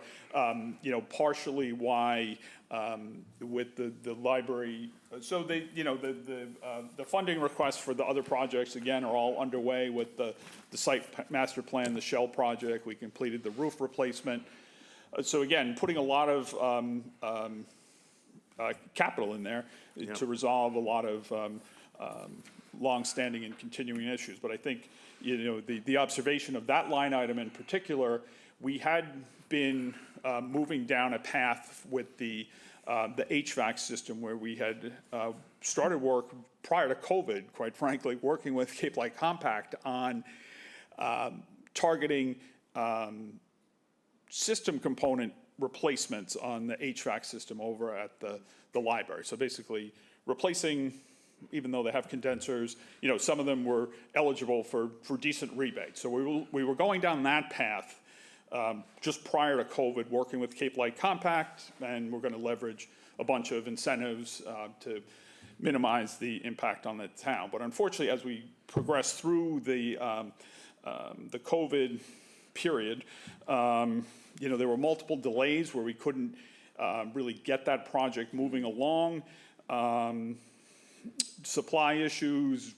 Speaker 3: you know, partially why, with the library, so you know, the funding requests for the other projects, again, are all underway with the site master plan, the shell project. We completed the roof replacement. So again, putting a lot of capital in there to resolve a lot of longstanding and continuing issues. But I think, you know, the observation of that line item in particular, we had been moving down a path with the HVAC system, where we had started work prior to COVID, quite frankly, working with Cape Light Compact on targeting system component replacements on the HVAC system over at the library. So basically replacing, even though they have condensers, you know, some of them were eligible for decent rebates. So we were going down that path just prior to COVID, working with Cape Light Compact, and we're going to leverage a bunch of incentives to minimize the impact on the town. But unfortunately, as we progress through the COVID period, you know, there were multiple delays where we couldn't really get that project moving along. Supply issues,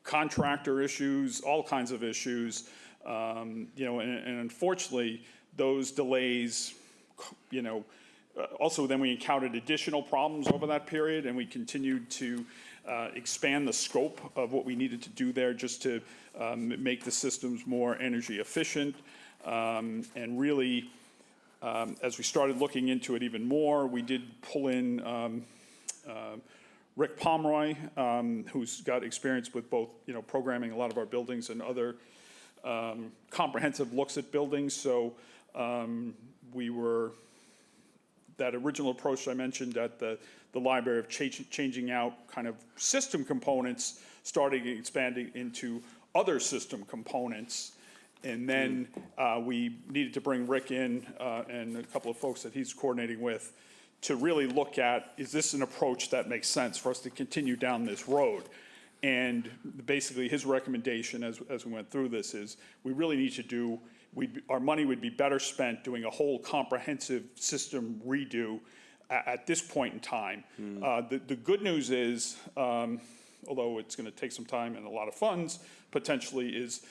Speaker 3: contractor issues, all kinds of issues. You know, and unfortunately, those delays, you know, also then we encountered additional problems over that period, and we continued to expand the scope of what we needed to do there just to make the systems more energy efficient. And really, as we started looking into it even more, we did pull in Rick Pomeroy, who's got experience with both, you know, programming a lot of our buildings and other comprehensive looks at buildings. So we were, that original approach I mentioned at the library of changing out kind of system components, starting expanding into other system components. And then we needed to bring Rick in and a couple of folks that he's coordinating with to really look at, is this an approach that makes sense for us to continue down this road? And basically his recommendation as we went through this is, we really need to do our money would be better spent doing a whole comprehensive system redo at this point in time. The good news is, although it's going to take some time and a lot of funds potentially, is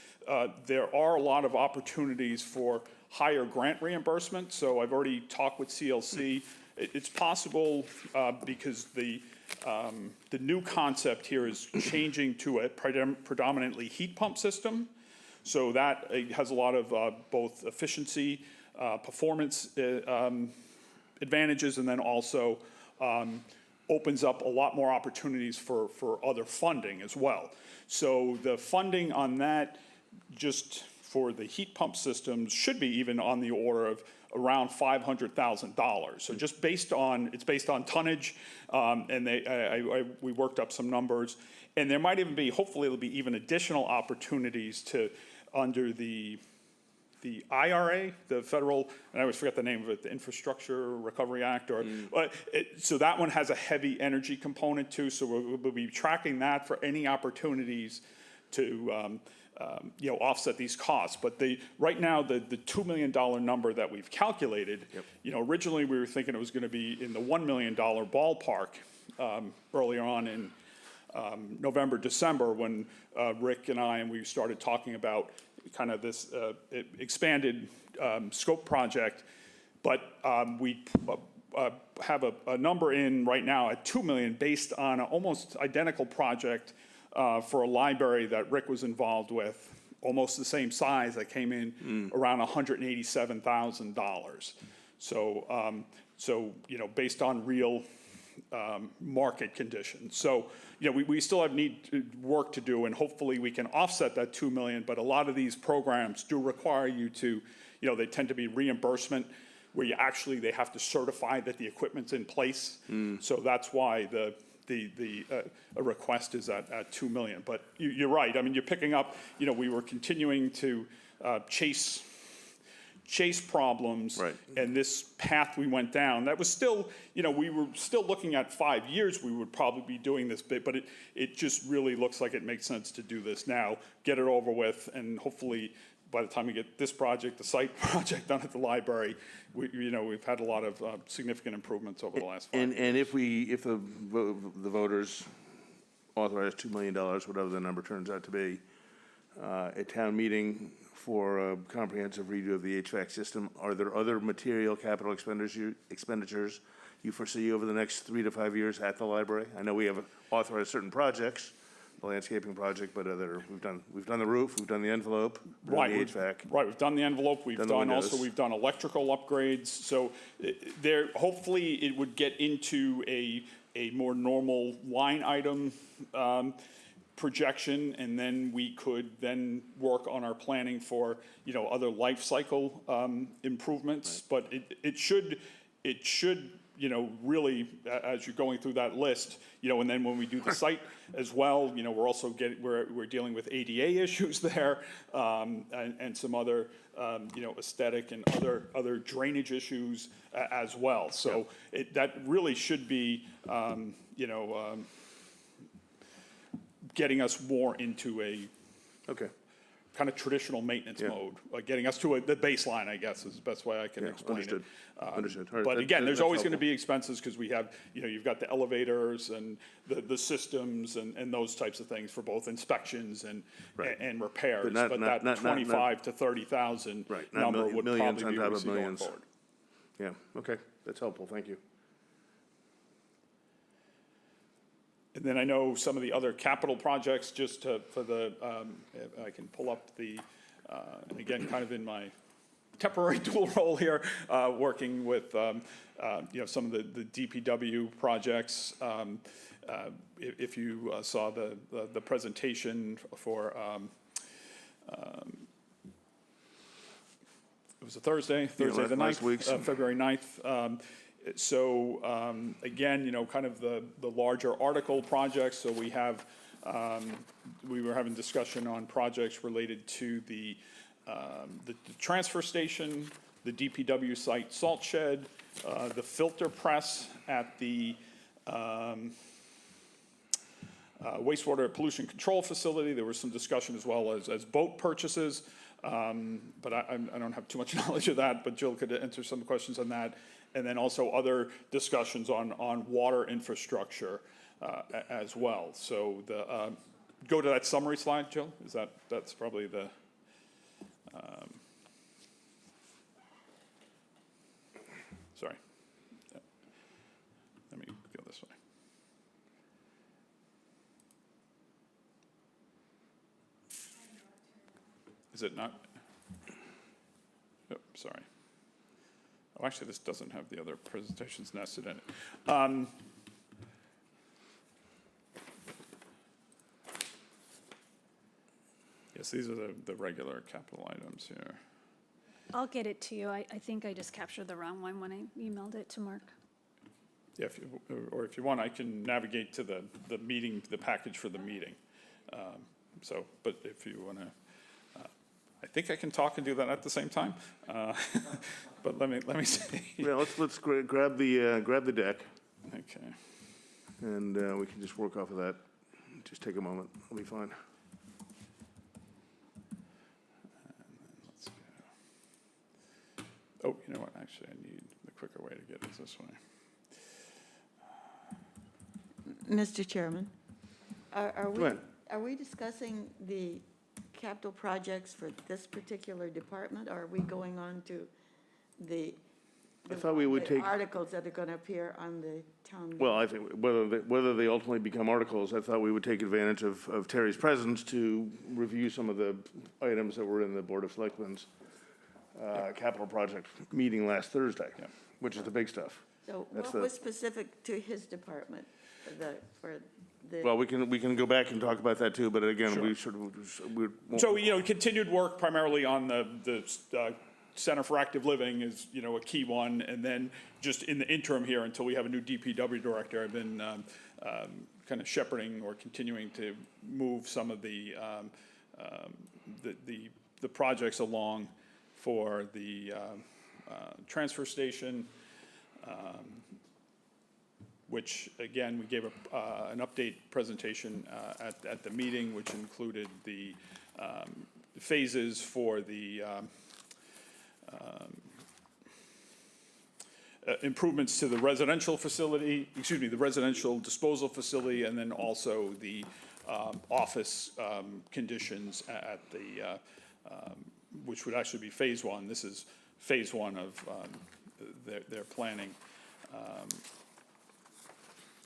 Speaker 3: there are a lot of opportunities for higher grant reimbursement. So I've already talked with CLC. It's possible because the new concept here is changing to a predominantly heat pump system. So that has a lot of both efficiency, performance advantages, and then also opens up a lot more opportunities for other funding as well. So the funding on that, just for the heat pump systems, should be even on the order of around $500,000. So just based on tonnage, and we worked up some numbers, and there might even be, hopefully there'll be even additional opportunities to, under the IRA, the federal, and I always forget the name of it, the Infrastructure Recovery Act, so that one has a heavy energy component too, so we'll be tracking that for any opportunities to offset these costs. But right now, the $2 million number that we've calculated, originally we were thinking it was going to be in the $1 million ballpark earlier on in November, December, when Rick and we started talking about kind of this expanded scope project. But we have a number in right now at $2 million based on an almost identical project for a library that Rick was involved with, almost the same size, that came in around $187,000. So, based on real market conditions. So, we still have work to do, and hopefully we can offset that $2 million, but a lot of these programs do require you to, they tend to be reimbursement where they have to certify that the equipment's in place. So that's why the request is at $2 million. But you're right. I mean, you're picking up, we were continuing to chase problems.
Speaker 1: Right.
Speaker 3: And this path we went down, that was still, we were still looking at 5 years we would probably be doing this bit, but it just really looks like it makes sense to do this now, get it over with, and hopefully by the time we get this project, the site project done at the library, we've had a lot of significant improvements over the last 5 years.
Speaker 1: And if the voters authorize $2 million, whatever the number turns out to be, at town meeting for a comprehensive redo of the HVAC system, are there other material capital expenditures you foresee over the next 3 to 5 years at the library? I know we have authorized certain projects, the landscaping project, but we've done the roof, we've done the envelope, we've done the HVAC.
Speaker 3: Right, we've done the envelope, we've done electrical upgrades. So hopefully it would get into a more normal line item projection, and then we could then work on our planning for other life cycle improvements. Right. But it should really, as you're going through that list, and then when we do the site as well, we're also we're dealing with ADA issues there, and some other aesthetic and other drainage issues as well. So that really should be getting us more into a kind of traditional maintenance mode, getting us to the baseline, I guess, is the best way I can explain
Speaker 1: understood.
Speaker 3: it.
Speaker 1: Understood. All right,
Speaker 3: But again, there's always going to
Speaker 1: helpful.
Speaker 3: be expenses because we have, you've got the elevators and the systems and those types of things for both inspections and repairs. But that 25 to 30,000 number would
Speaker 1: millions
Speaker 3: probably be
Speaker 1: on top
Speaker 3: what we
Speaker 1: of
Speaker 3: see going
Speaker 1: millions.
Speaker 3: forward.
Speaker 1: Yeah, okay, that's helpful, thank you.
Speaker 3: And then I know some of the other capital projects, just for the, if I can pull up and again, kind of in my temporary dual role here, working with, some of the DPW projects. If you saw the presentation for, it was a Thursday the
Speaker 1: last
Speaker 3: 9th, February 9th. So again, kind of the larger article projects. So we have, we were having discussion on projects related to the transfer station, the DPW site salt shed, the filter press at the wastewater pollution control facility. There was some discussion as well as boat purchases. But I don't have too much knowledge of that, but Jill could answer some questions on that. And then also other discussions on water infrastructure as well. So go to that summary slide, Jill. That's probably the, sorry. Let me go this way. Is it not? Oh, sorry. Oh, actually, this doesn't have the other presentations nested in it. Yes, these are the regular capital items here.
Speaker 4: I'll get it to you. I think I just captured the wrong one when I emailed it to Mark.
Speaker 3: Yeah, or if you want, I can navigate to the meeting, the package for the meeting. But if you want to, I think I can talk and do that at the same time. But let me see.
Speaker 1: Yeah, let's grab the deck,
Speaker 3: Okay.
Speaker 1: and we can just work off of that. Just take a moment. I'll be fine.
Speaker 3: Let's go. Oh, you know what? Actually, I need the quicker way to get it this way.
Speaker 2: Mr. Chairman, are
Speaker 1: Go ahead.
Speaker 2: we discussing the capital projects for this particular department, or are we going on to the
Speaker 1: I thought we would
Speaker 2: the
Speaker 1: take,
Speaker 2: articles that are going to appear on the town?
Speaker 1: well, I think whether they ultimately become articles, I thought we would take advantage of Terry's presence to review some of the items that were in the Board of Selectmen's capital project meeting last Thursday, which is the big stuff.
Speaker 2: So
Speaker 1: That's
Speaker 2: what
Speaker 1: the-
Speaker 2: was specific to his department for the?
Speaker 1: Well, we can go back and talk about that too, but again, we sort of, we won't.
Speaker 3: So, continued work primarily on the Center for Active Living is, a key one. And then just in the interim here, until we have a new DPW director, I've been kind of shepherding or continuing to move some of the projects along for the transfer station, which, again, we gave an update presentation at the meeting, which included the phases for the improvements to the residential facility, the residential disposal facility, and then also the office conditions at the, which would actually be phase one. This is phase one of their planning.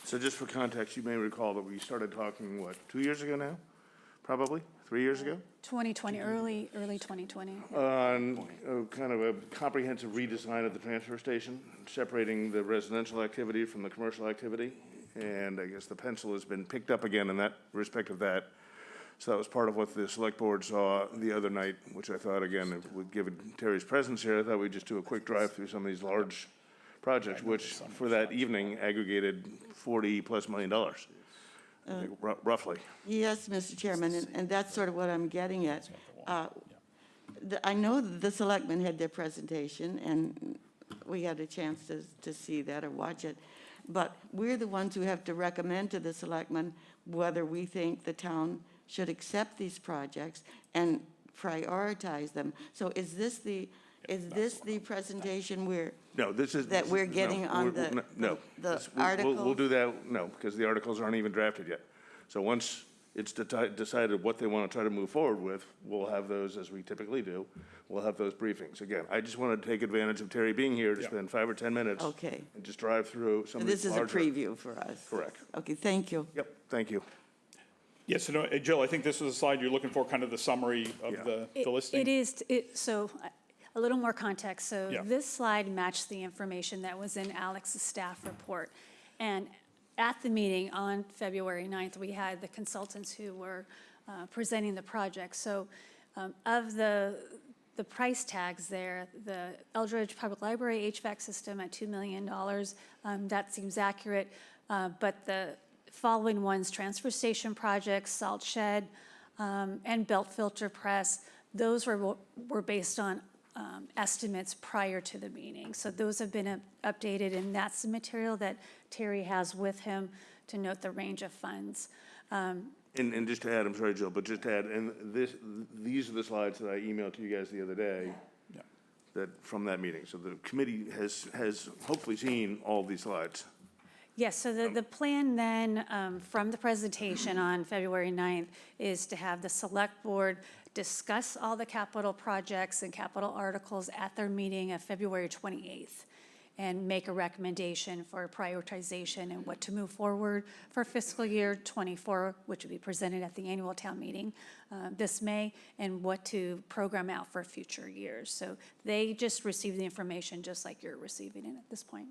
Speaker 1: So just for context, you may recall that we started talking, 2 years ago now? Probably? 3 years ago?
Speaker 4: 2020, early 2020.
Speaker 1: On kind of a comprehensive redesign of the transfer station, separating the residential activity from the commercial activity. And I guess the pencil has been picked up again in that respect of that. So that was part of what the select board saw the other night, which I thought, again, given Terry's presence here, I thought we'd just do a quick drive through some of these large projects, which for that evening aggregated $40+ million, I think, roughly.
Speaker 2: Yes, Mr. Chairman, and that's sort of what I'm getting at. I know that the selectmen had their presentation, and we had a chance to see that or watch it, but we're the ones who have to recommend to the selectmen whether we think the town should accept these projects and prioritize them. So is this the presentation
Speaker 1: No, this is.
Speaker 2: that we're getting
Speaker 1: no,
Speaker 2: on
Speaker 1: we're-
Speaker 2: the
Speaker 1: no.
Speaker 2: articles?
Speaker 1: We'll do that, no, because the articles aren't even drafted yet. So once it's decided what they want to try to move forward with, we'll have those, as we typically do, we'll have those briefings. Again, I just want to take advantage of Terry being here to spend 5 or 10 minutes.
Speaker 2: Okay.
Speaker 1: And just drive through some of these
Speaker 2: This is a
Speaker 1: larger.
Speaker 2: preview for us.
Speaker 1: Correct.
Speaker 2: Okay, thank you.
Speaker 1: Yep, thank you.
Speaker 3: Yes, so no, Jill, I think this was a slide you're looking for, kind of the summary of the listing.
Speaker 4: It is, so a little more context. So
Speaker 3: Yeah.
Speaker 4: this slide matched the information that was in Alex's staff report. And at the meeting on February 9th, we had the consultants who were presenting the project. So of the price tags there, the Eldridge Public Library HVAC system at $2 million, that seems accurate. But the following ones, transfer station projects, salt shed, and belt filter press, those were based on estimates prior to the meeting. So those have been updated, and that's the material that Terry has with him to note the range of funds.
Speaker 1: And just to add, I'm sorry, Jill, but just to add, and these are the slides that I emailed to you guys the other day.
Speaker 3: Yeah.
Speaker 1: That, from that meeting. So the committee has hopefully seen all these slides.
Speaker 4: Yes, so the plan then, from the presentation on February 9th, is to have the select board discuss all the capital projects and capital articles at their meeting of February 28th, and make a recommendation for prioritization and what to move forward for fiscal year '24, which will be presented at the annual town meeting this May, and what to program out for future years. So they just received the information just like you're receiving it at this point.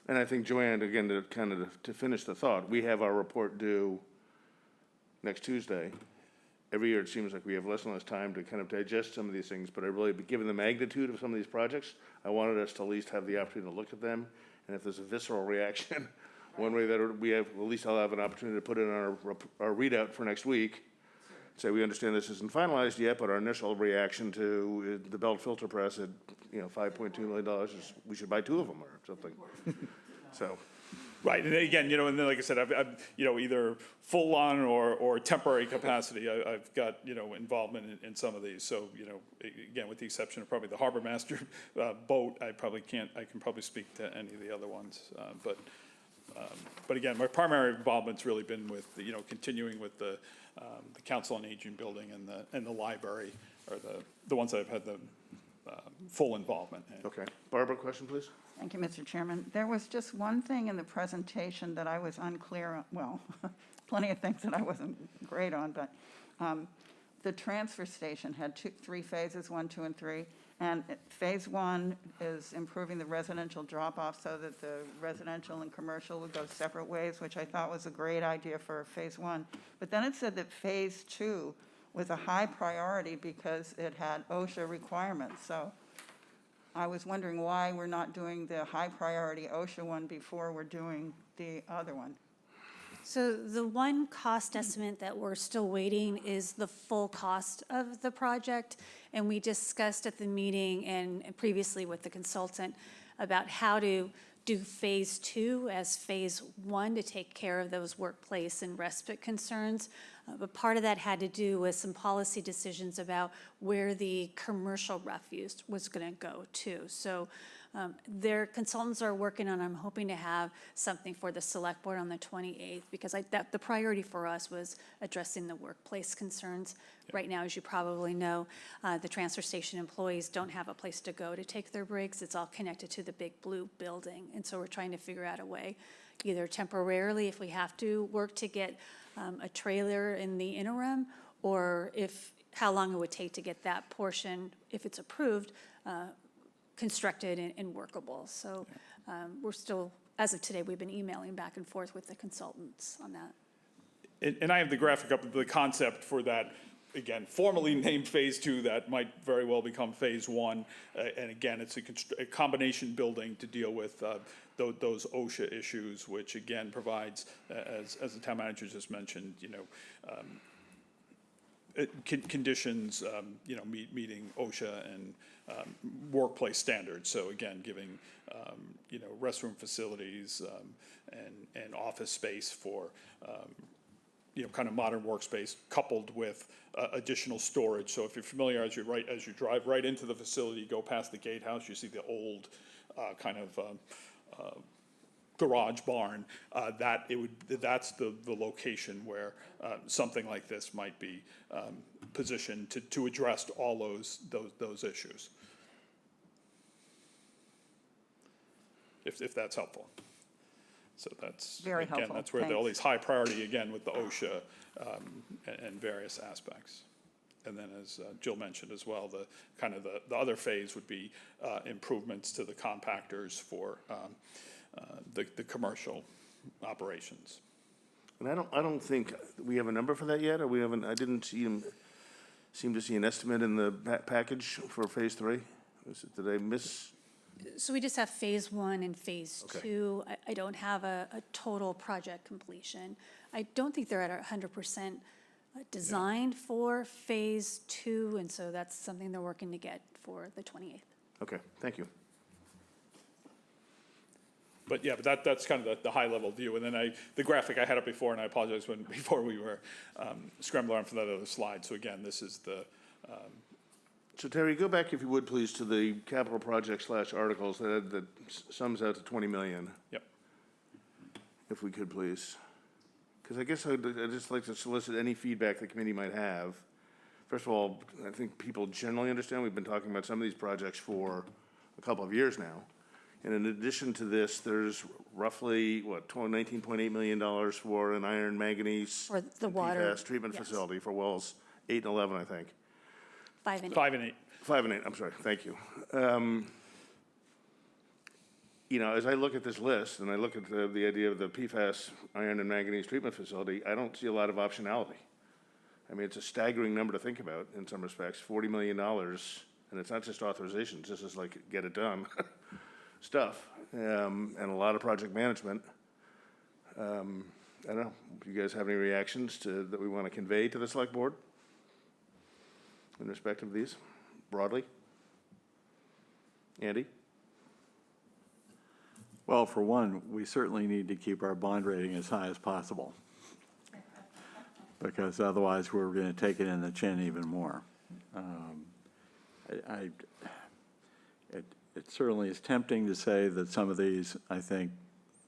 Speaker 1: And I think, Joanne, again, to finish the thought, we have our report due next Tuesday. Every year, it seems like we have less and less time to kind of digest some of these things, but I really, given the magnitude of some of these projects, I wanted us to at least have the opportunity to look at them, and if there's a visceral reaction, one way that we have, at least I'll have an opportunity to put in our readout for next week, say, we understand this isn't finalized yet, but our initial reaction to the belt filter press at, $5.2 million is, we should buy 2 of them or something. So.
Speaker 3: Right, and again, and then, like I said, I've either full-on or temporary capacity, I've got, involvement in some of these. So, again, with the exception of probably the harbor master boat, I can probably speak to any of the other ones. But again, my primary involvement's really been with, continuing with the Council on Aging building and the library, are the ones that I've had the full involvement in.
Speaker 1: Okay. Barbara, question, please?
Speaker 5: Thank you, Mr. Chairman. There was just one thing in the presentation that I was unclear on, well, plenty of things that I wasn't great on, but the transfer station had 3 phases, 1, 2, and 3. And phase 1 is improving the residential drop-off so that the residential and commercial would go separate ways, which I thought was a great idea for phase 1. But then it said that phase 2 was a high priority because it had OSHA requirements. So I was wondering why we're not doing the high priority OSHA one before we're doing the other one.
Speaker 4: So the one cost estimate that we're still waiting is the full cost of the project. And we discussed at the meeting and previously with the consultant about how to do phase 2 as phase 1 to take care of those workplace and respite concerns. But part of that had to do with some policy decisions about where the commercial refuse was going to go to. So their consultants are working on, I'm hoping to have something for the select board on the 28th, because the priority for us was addressing the workplace concerns. Yeah. Right now, as you probably know, the transfer station employees don't have a place to go to take their breaks. It's all connected to the big blue building. And so we're trying to figure out a way, either temporarily if we have to work to get a trailer in the interim, or how long it would take to get that portion, if it's approved, constructed and workable. So we're still, as of today, we've been emailing back and forth with the consultants on that.
Speaker 3: And I have the graphic up of the concept for that, again, formally named phase 2, that might very well become phase 1. And again, it's a combination building to deal with those OSHA issues, which again provides, as the town manager just mentioned, conditions, meeting OSHA and workplace standards. So again, giving, restroom facilities and office space for, kind of modern workspace coupled with additional storage. So if you're familiar, as you drive right into the facility, go past the gatehouse, you see the old kind of garage barn. That's the location where something like this might be positioned to address all those issues. If that's helpful. So that's,
Speaker 5: very
Speaker 3: again,
Speaker 5: helpful.
Speaker 3: that's where all these high priority, again, with the OSHA and various aspects. And then as Jill mentioned as well, the other phase would be improvements to the compactors for the commercial operations.
Speaker 1: And I don't think we have a number for that yet, or I didn't seem to see an estimate in the package for phase 3. Did I miss?
Speaker 4: So we just have phase 1 and phase
Speaker 1: Okay.
Speaker 4: 2. I don't have a total project completion. I don't think they're at 100% designed for phase 2, and so that's something they're working to get for the 28th.
Speaker 1: Okay, thank you.
Speaker 3: But yeah, but that's kind of the high-level view. And then the graphic I had up before, and I apologize before we were scrambling around for that other slide. So again, this is the,
Speaker 1: So Terry, go back if you would, please, to the capital project / articles that sums out to 20 million,
Speaker 3: yep.
Speaker 1: if we could, please. Because I guess I'd just like to solicit any feedback the committee might have. First of all, I think people generally understand, we've been talking about some of these projects for a couple of years now. And in addition to this, there's roughly, $19.8 million for an iron manganese
Speaker 4: For the
Speaker 1: and
Speaker 4: water,
Speaker 1: PFAS treatment
Speaker 4: yes.
Speaker 1: facility for wells 8 and 11, I think.
Speaker 4: 5 and
Speaker 3: 5 and 8.
Speaker 1: 5 and 8, I'm sorry, thank you. You know, as I look at this list and I look at the idea of the PFAS iron and manganese treatment facility, I don't see a lot of optionality. I mean, it's a staggering number to think about in some respects, $40 million, and it's not just authorizations, this is like get it done stuff, and a lot of project management. I don't know, do you guys have any reactions that we want to convey to the select board in respect of these broadly? Andy?
Speaker 6: Well, for one, we certainly need to keep our bond rating as high as possible, because otherwise we're going to take it in the chin even more. It certainly is tempting to say that some of these, I think,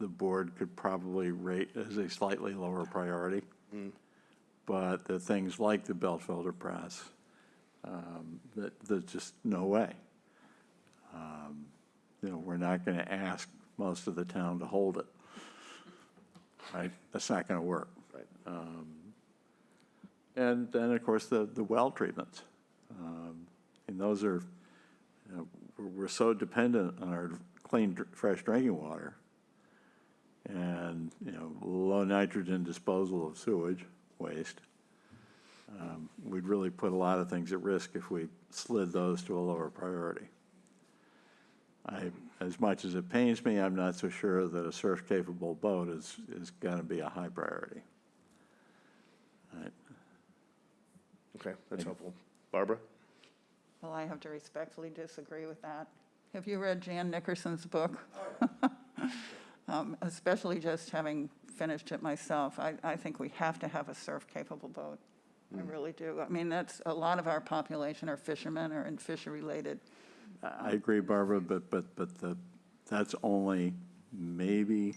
Speaker 6: the board could probably rate as a slightly lower priority. But the things like the belt filter press, there's just no way. You know, we're not going to ask most of the town to hold it, right? That's not going to work.
Speaker 1: Right.
Speaker 6: And then, of course, the well treatments. And those are, you know, we're so dependent on our clean, fresh drinking water and, you know, low nitrogen disposal of sewage waste. We'd really put a lot of things at risk if we slid those to a lower priority. As much as it pains me, I'm not so sure that a surf-capable boat is going to be a high priority. Right.
Speaker 1: Okay, that's helpful. Barbara?
Speaker 5: Well, I have to respectfully disagree with that. Have you read Jan Nickerson's book? Especially just having finished it myself, I think we have to have a surf-capable boat. I really do. I mean, that's, a lot of our population are fishermen or in fishery-related.
Speaker 6: I agree, Barbara, but that's only maybe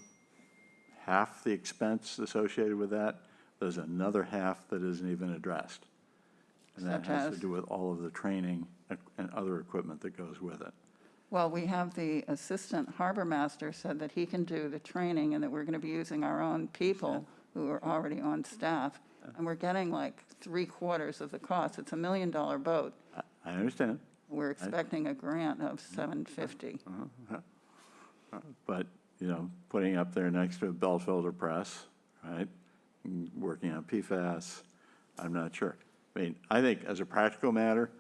Speaker 6: half the expense associated with that. There's another half that isn't even addressed. And that
Speaker 5: Such
Speaker 6: has to
Speaker 5: as?
Speaker 6: do with all of the training and other equipment that goes with it.
Speaker 5: Well, we have the assistant harbor master said that he can do the training and that we're going to be using our own people who are already on staff. And we're getting like 3/4 of the cost. It's $1 million boat.
Speaker 6: I understand,
Speaker 5: We're expecting a grant of $750.
Speaker 6: but, you know, putting up there next to a belt filter press, right, and working on PFAS, I'm not sure. I mean, I think as a practical matter,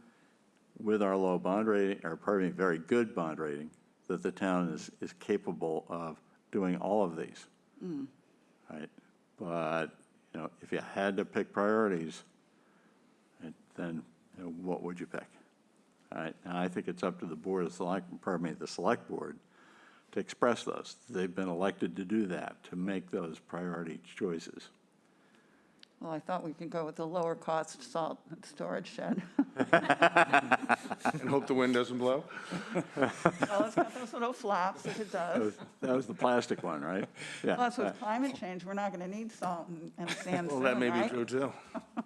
Speaker 6: with our low bond rating, or pardon me, very good bond rating, that the town is capable of doing all of these. Right? But, you know, if you had to pick priorities, then, you know, what would you pick? All right, now I think it's up to the board of the select board to express those. They've been elected to do that, to make those priority choices.
Speaker 5: Well, I thought we could go with the lower cost salt and storage shed.
Speaker 1: And hope the wind doesn't blow?
Speaker 5: Well, it's got those little flaps if it does.
Speaker 6: That was the plastic one, right? Yeah,
Speaker 5: Plus, with climate change, we're not going to need salt and sand
Speaker 1: Well,
Speaker 5: soon,
Speaker 1: that may be
Speaker 5: right?
Speaker 1: true too.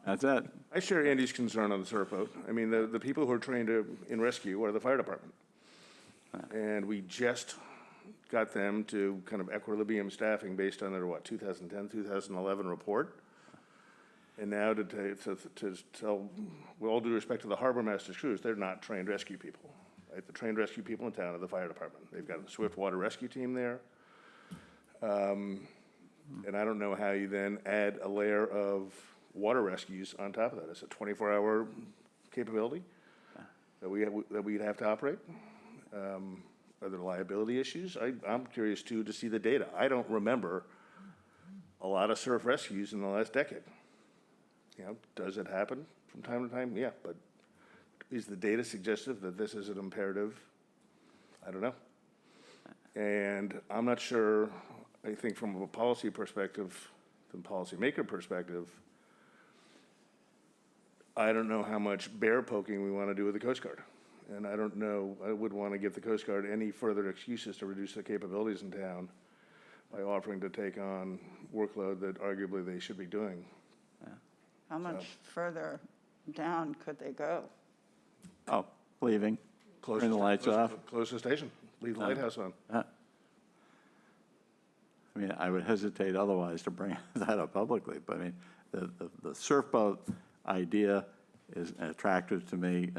Speaker 6: that's it.
Speaker 1: I share Andy's concern on the surf boat. I mean, the people who are trained in rescue are the fire department. And we just got them to kind of equilibrium staffing based on their, 2010, 2011 report. And now to tell, with all due respect to the harbor master's crews, they're not trained rescue people. Right? The trained rescue people in town are the fire department. They've got a swift water rescue team there. And I don't know how you then add a layer of water rescues on top of that. It's a 24-hour capability that we'd have to operate. Are there liability issues? I'm curious too to see the data. I don't remember a lot of surf rescues in the last decade. You know, does it happen from time to time? Yeah, but is the data suggestive that this is an imperative? I don't know. And I'm not sure, I think from a policy perspective, from policymaker perspective, I don't know how much bear poking we want to do with the Coast Guard. And I don't know, I would want to give the Coast Guard any further excuses to reduce their capabilities in town by offering to take on workload that arguably they should be doing.
Speaker 5: How much further down could they go?
Speaker 6: Oh, leaving,
Speaker 1: Close
Speaker 6: turn the lights off.
Speaker 1: Close the station, leave the lighthouse on.
Speaker 6: I mean, I would hesitate otherwise to bring that up publicly, but I mean, the surf boat idea is attractive to me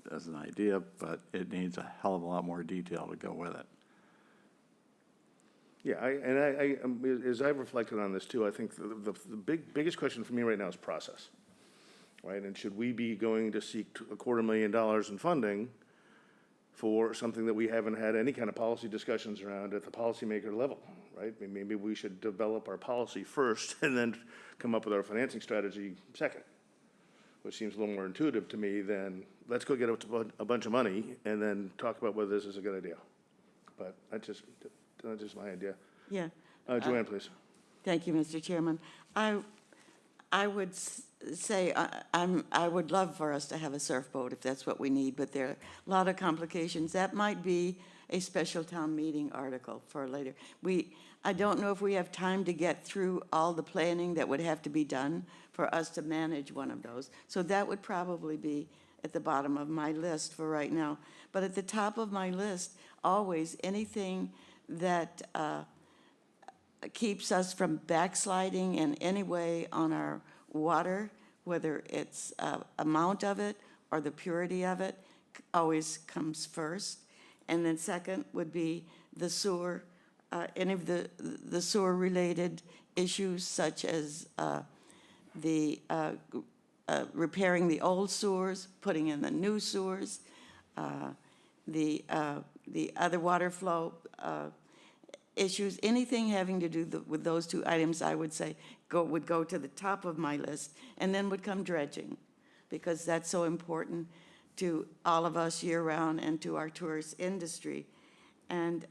Speaker 6: as an idea, but it needs a hell of a lot more detail to go with it.
Speaker 1: Yeah, as I've reflected on this too, I think the biggest question for me right now is process, right? And should we be going to seek $250,000 in funding for something that we haven't had any kind of policy discussions around at the policymaker level, right? I mean, maybe we should develop our policy first and then come up with our financing strategy second, which seems a little more intuitive to me than let's go get a bunch of money and then talk about whether this is a good idea. But that's just my idea.
Speaker 2: Yeah.
Speaker 1: Joanne, please.
Speaker 2: Thank you, Mr. Chairman. I would say, I would love for us to have a surf boat if that's what we need, but there are a lot of complications. That might be a special town meeting article for later. I don't know if we have time to get through all the planning that would have to be done for us to manage one of those. So that would probably be at the bottom of my list for right now. But at the top of my list, always anything that keeps us from backsliding in any way on our water, whether it's amount of it or the purity of it, always comes first. And then second would be the sewer, any of the sewer-related issues such as the repairing the old sewers, putting in the new sewers, the other water flow issues, anything having to do with those two items, I would say would go to the top of my list, and then would come dredging, because that's so important to all of us year-round and to our tourist industry. And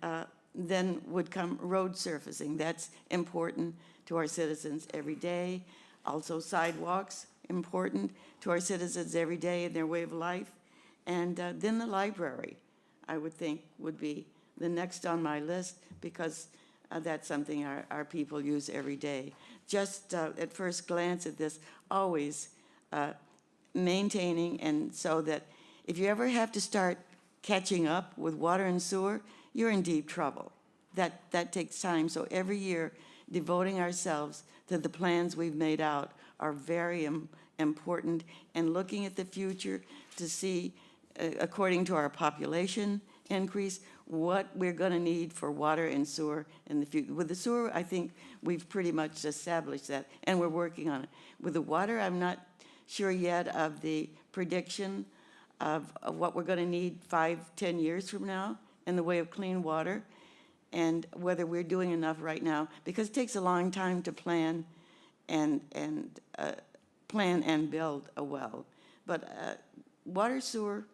Speaker 2: then would come road surfacing. That's important to our citizens every day. Also sidewalks, important to our citizens every day in their way of life. And then the library, I would think, would be the next on my list, because that's something our people use every day. Just at first glance at this, always maintaining, and so that if you ever have to start catching up with water and sewer, you're in deep trouble. That takes time. So every year, devoting ourselves to the plans we've made out are very important, and looking at the future to see, according to our population increase, what we're going to need for water and sewer in the future. With the sewer, I think we've pretty much established that, and we're working on it. With the water, I'm not sure yet of the prediction of what we're going to need 5-10 years from now in the way of clean water, and whether we're doing enough right now, because it takes a long time to plan and build a well. But water, sewer,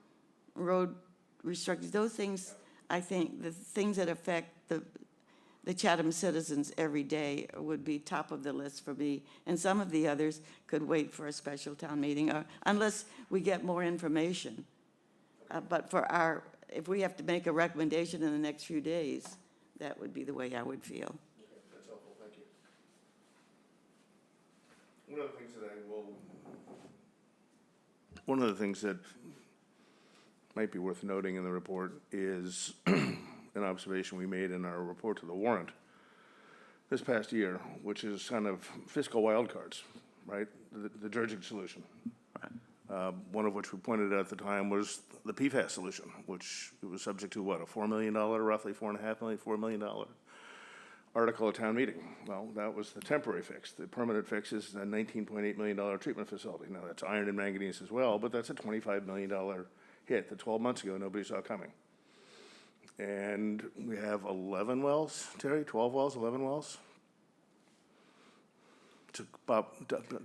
Speaker 2: road restrictions, those things, I think, the things that affect the Chatham citizens every day would be top of the list for me. And some of the others could wait for a special town meeting, unless we get more information. But if we have to make a recommendation in the next few days, that would be the way I would feel.
Speaker 1: That's helpful, thank you. One of the things that might be worth noting in the report is an observation we made in our report to the warrant this past year, which is kind of fiscal wildcards, right? The dredging solution. One of which we pointed out at the time was the PFAS solution, which was subject to what, a $4 million, roughly $4.5 million, $4 million article at town meeting. Well, that was the temporary fix. The permanent fix is a $19.8 million treatment facility. Now, that's iron and manganese as well, but that's a $25 million hit that 12 months ago nobody saw coming. And we have 11 wells, Terry, 12 wells, 11 wells? It's a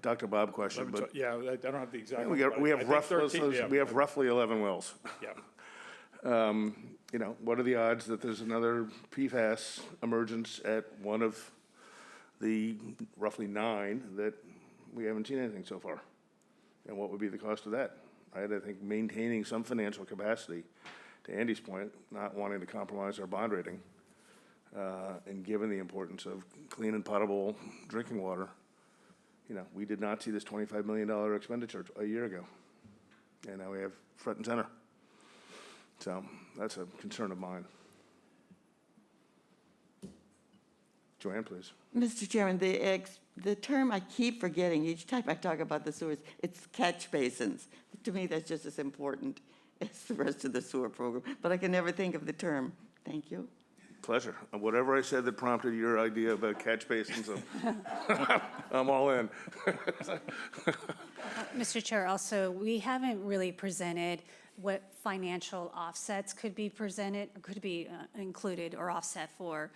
Speaker 1: Dr. Bob question, but
Speaker 3: Yeah, I don't have the exact.
Speaker 1: we have roughly 11 wells.
Speaker 3: Yeah.
Speaker 1: you know, what are the odds that there's another PFAS emergence at one of the roughly 9 that we haven't seen anything so far? And what would be the cost of that, right? I think maintaining some financial capacity, to Andy's point, not wanting to compromise our bond rating, and given the importance of clean and potable drinking water, you know, we did not see this $25 million expenditure a year ago. And now we have front and center. So that's a concern of mine. Joanne, please.
Speaker 2: Mr. Chairman, the term I keep forgetting each time I talk about the sewers, it's catch basins. To me, that's just as important as the rest of the sewer program, but I can never think of the term. Thank you.
Speaker 1: Pleasure. Whatever I said that prompted your idea about catch basins, I'm all in.
Speaker 4: Mr. Chair, also, we haven't really presented what financial offsets could be presented, or could be included or offset for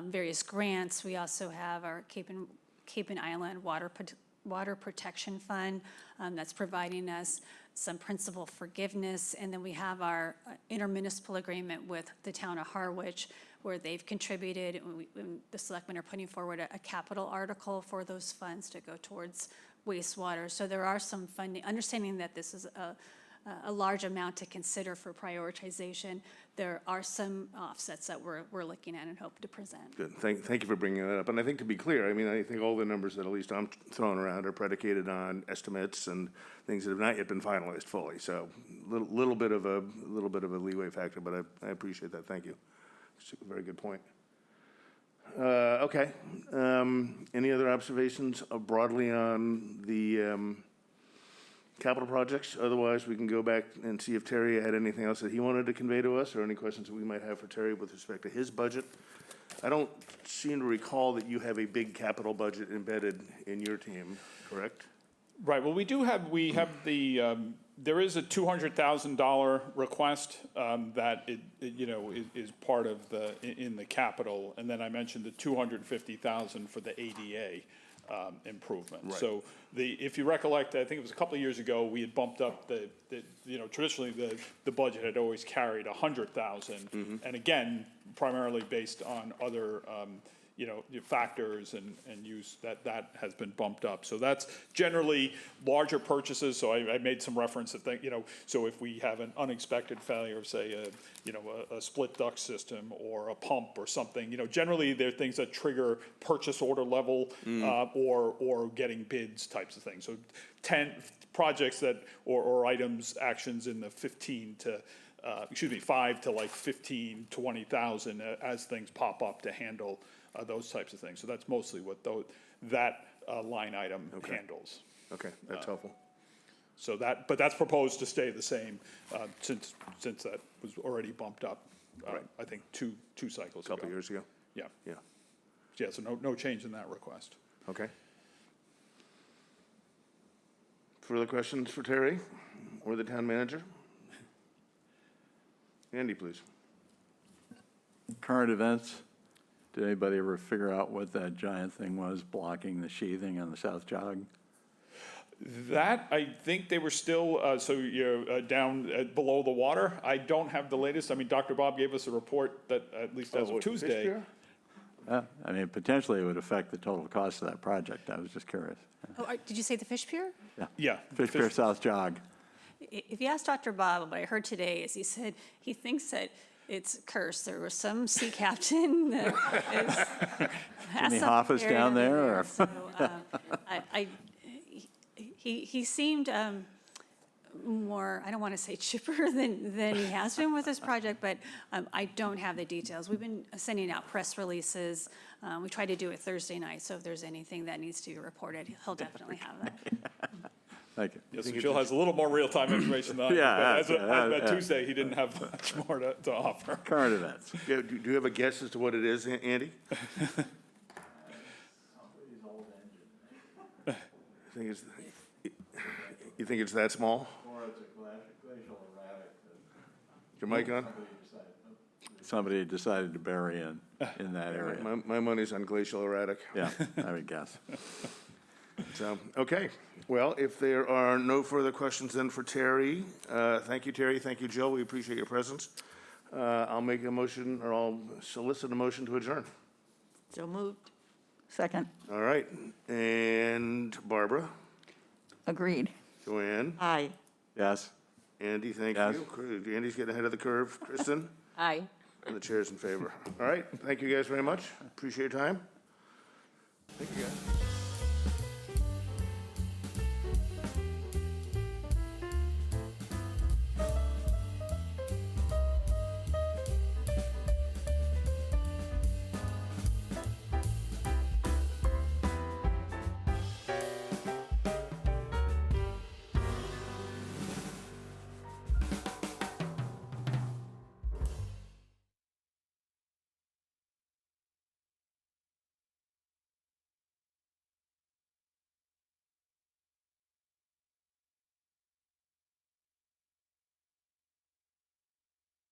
Speaker 4: various grants. We also have our Cape and Island Water Protection Fund that's providing us some principal forgiveness. And then we have our intermunicipal agreement with the town of Harwich, where they've contributed, and the selectmen are putting forward a capital article for those funds to go towards wastewater. So there are some funding, understanding that this is a large amount to consider for prioritization. There are some offsets that we're looking at and hope to present.
Speaker 1: Good. Thank you for bringing that up. And I think, to be clear, I mean, I think all the numbers that at least I'm throwing around are predicated on estimates and things that have not yet been finalized fully. So little bit of a leeway factor, but I appreciate that. Thank you. It's a very good point. Okay. Any other observations broadly on the capital projects? Otherwise, we can go back and see if Terry had anything else that he wanted to convey to us, or any questions that we might have for Terry with respect to his budget. I don't seem to recall that you have a big capital budget embedded in your team, correct?
Speaker 3: Right, well, we have the, there is a $200,000 request that is part of in the capital, and then I mentioned the $250,000 for the ADA improvement.
Speaker 1: Right.
Speaker 3: So if you recollect, I think it was a couple of years ago, we had bumped up traditionally the budget had always carried $100,000, and again, primarily based on other factors and use that has been bumped up. So that's generally larger purchases. So I made some reference that so if we have an unexpected failure of, say, a split duct system or a pump or something, generally they're things that trigger purchase order level or getting bids types of things. So 10 projects or items, actions in the 5 to like 15, 20,000 as things pop up to handle those types of things. So that's mostly what that line item handles.
Speaker 1: Okay, that's helpful.
Speaker 3: So but that's proposed to stay the same since that was already bumped up.
Speaker 1: Right.
Speaker 3: I think two cycles ago.
Speaker 1: A couple years ago?
Speaker 3: Yeah.
Speaker 1: Yeah.
Speaker 3: Yeah. So no change in that request.
Speaker 1: Okay. Further questions for Terry or the town manager? Andy, please.
Speaker 6: Current events, did anybody ever figure out what that giant thing was blocking the sheathing on the South Jog?
Speaker 3: That, I think they were still, down below the water. I don't have the latest. I mean, Dr. Bob gave us a report that, at least as of Tuesday.
Speaker 1: Fish Pier?
Speaker 6: I mean, potentially it would affect the total cost of that project. I was just curious.
Speaker 4: Oh, did you say the fish pier?
Speaker 3: Yeah.
Speaker 6: Fish Pier South Jog.
Speaker 4: If you ask Dr. Bob, what I heard today is he said he thinks that it's cursed. There was some sea captain that has
Speaker 6: Jimmy
Speaker 4: some
Speaker 6: Hoffa's
Speaker 4: area
Speaker 6: down there, or?
Speaker 4: So, he seemed more, I don't want to say chipper than he has been with this project, but I don't have the details. We've been sending out press releases. We try to do it Thursday night, so if there's anything that needs to be reported, he'll definitely have that.
Speaker 6: Thank you.
Speaker 3: Yes, Jill has a little more real-time information than I do,
Speaker 6: Yeah,
Speaker 3: but as
Speaker 6: yeah.
Speaker 3: of Tuesday, he didn't have much more to offer.
Speaker 6: Current events.
Speaker 1: Do you have a guess as to what it is, Andy? You think it's that small?
Speaker 6: Or it's a glacial erratic.
Speaker 1: Your mic on?
Speaker 6: Somebody decided to bury in that area.
Speaker 1: My money's on glacial erratic.
Speaker 6: Yeah, I would guess.
Speaker 1: So, okay. Well, if there are no further questions then for Terry, thank you, Terry. Thank you, Jill. We appreciate your presence. I'll make a motion, or I'll solicit a motion to adjourn.
Speaker 2: So moved.
Speaker 5: Second,
Speaker 1: All right, and Barbara,
Speaker 5: agreed.
Speaker 1: Joanne,
Speaker 2: Aye.
Speaker 6: Yes?
Speaker 1: Andy, thank
Speaker 6: Yes.
Speaker 1: you. Andy's getting ahead of the curve. Kristen?
Speaker 2: Aye.
Speaker 1: And the chair's in favor. All right, thank you guys very much. Appreciate your time. Thank you, guys.